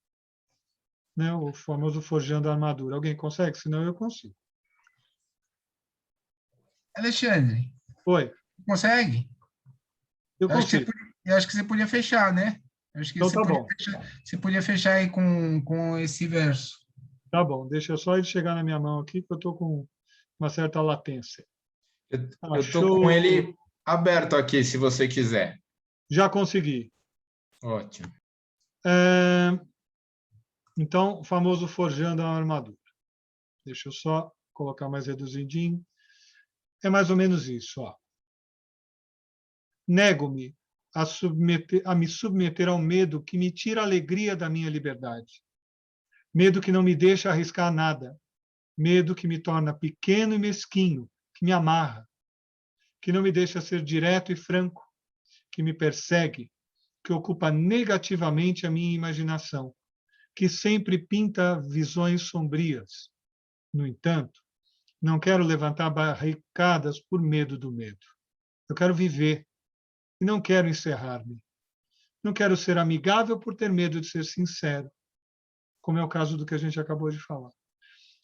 né? O famoso Forjando a Armadura. Alguém consegue? Senão eu consigo. Alexandre, Oi, consegue? eu consigo. Eu acho que você podia fechar, né? Eu acho que Então tá bom. você podia fechar aí com esse verso. Tá bom, deixa eu só ele chegar na minha mão aqui, que eu estou com uma certa latência. Eu estou com Achou? ele aberto aqui, se você quiser. Já consegui. Ótimo. Então, o famoso Forjando a Armadura. Deixa eu só colocar mais reduzidinho. É mais ou menos isso. Ó. Nego-me a me submeter ao medo que me tira a alegria da minha liberdade. Medo que não me deixa arriscar nada. Medo que me torna pequeno e mesquinho, que me amarra, que não me deixa ser direto e franco, que me persegue, que ocupa negativamente a minha imaginação, que sempre pinta visões sombrias. No entanto, não quero levantar barricadas por medo do medo. Eu quero viver e não quero encerrar-me. Não quero ser amigável por ter medo de ser sincero, como é o caso do que a gente acabou de falar.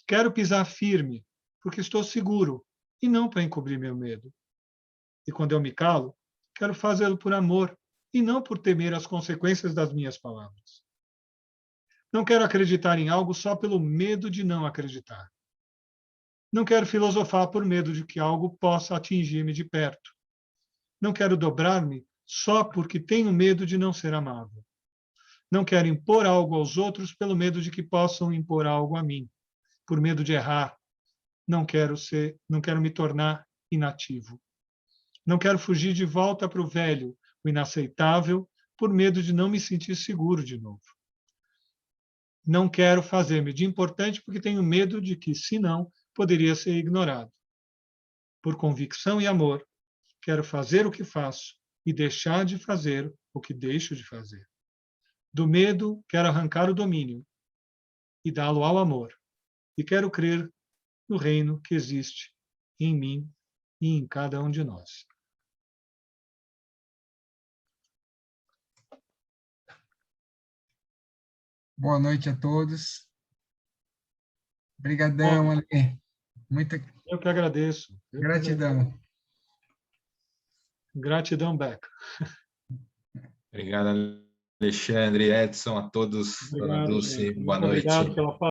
Quero pisar firme, porque estou seguro, e não para encobrir meu medo. E quando eu me calo, quero fazê-lo por amor, e não por temer as consequências das minhas palavras. Não quero acreditar em algo só pelo medo de não acreditar. Não quero filosofar por medo de que algo possa atingir-me de perto. Não quero dobrar-me só porque tenho medo de não ser amável. Não quero impor algo aos outros pelo medo de que possam impor algo a mim, por medo de errar. Não quero me tornar inativo. Não quero fugir de volta para o velho, o inaceitável, por medo de não me sentir seguro de novo. Não quero fazer-me de importante porque tenho medo de que, se não, poderia ser ignorado. Por convicção e amor, quero fazer o que faço e deixar de fazer o que deixo de fazer. Do medo, quero arrancar o domínio e dá-lo ao amor. E quero crer no reino que existe em mim e em cada um de nós. Boa noite a todos. Obrigadão, Ale. Muita Eu que agradeço. gratidão. Gratidão, Beca. Obrigado, Alexandre, Edson, a todos. Dona Obrigado, Dulce, gente. boa Muito noite. obrigado pela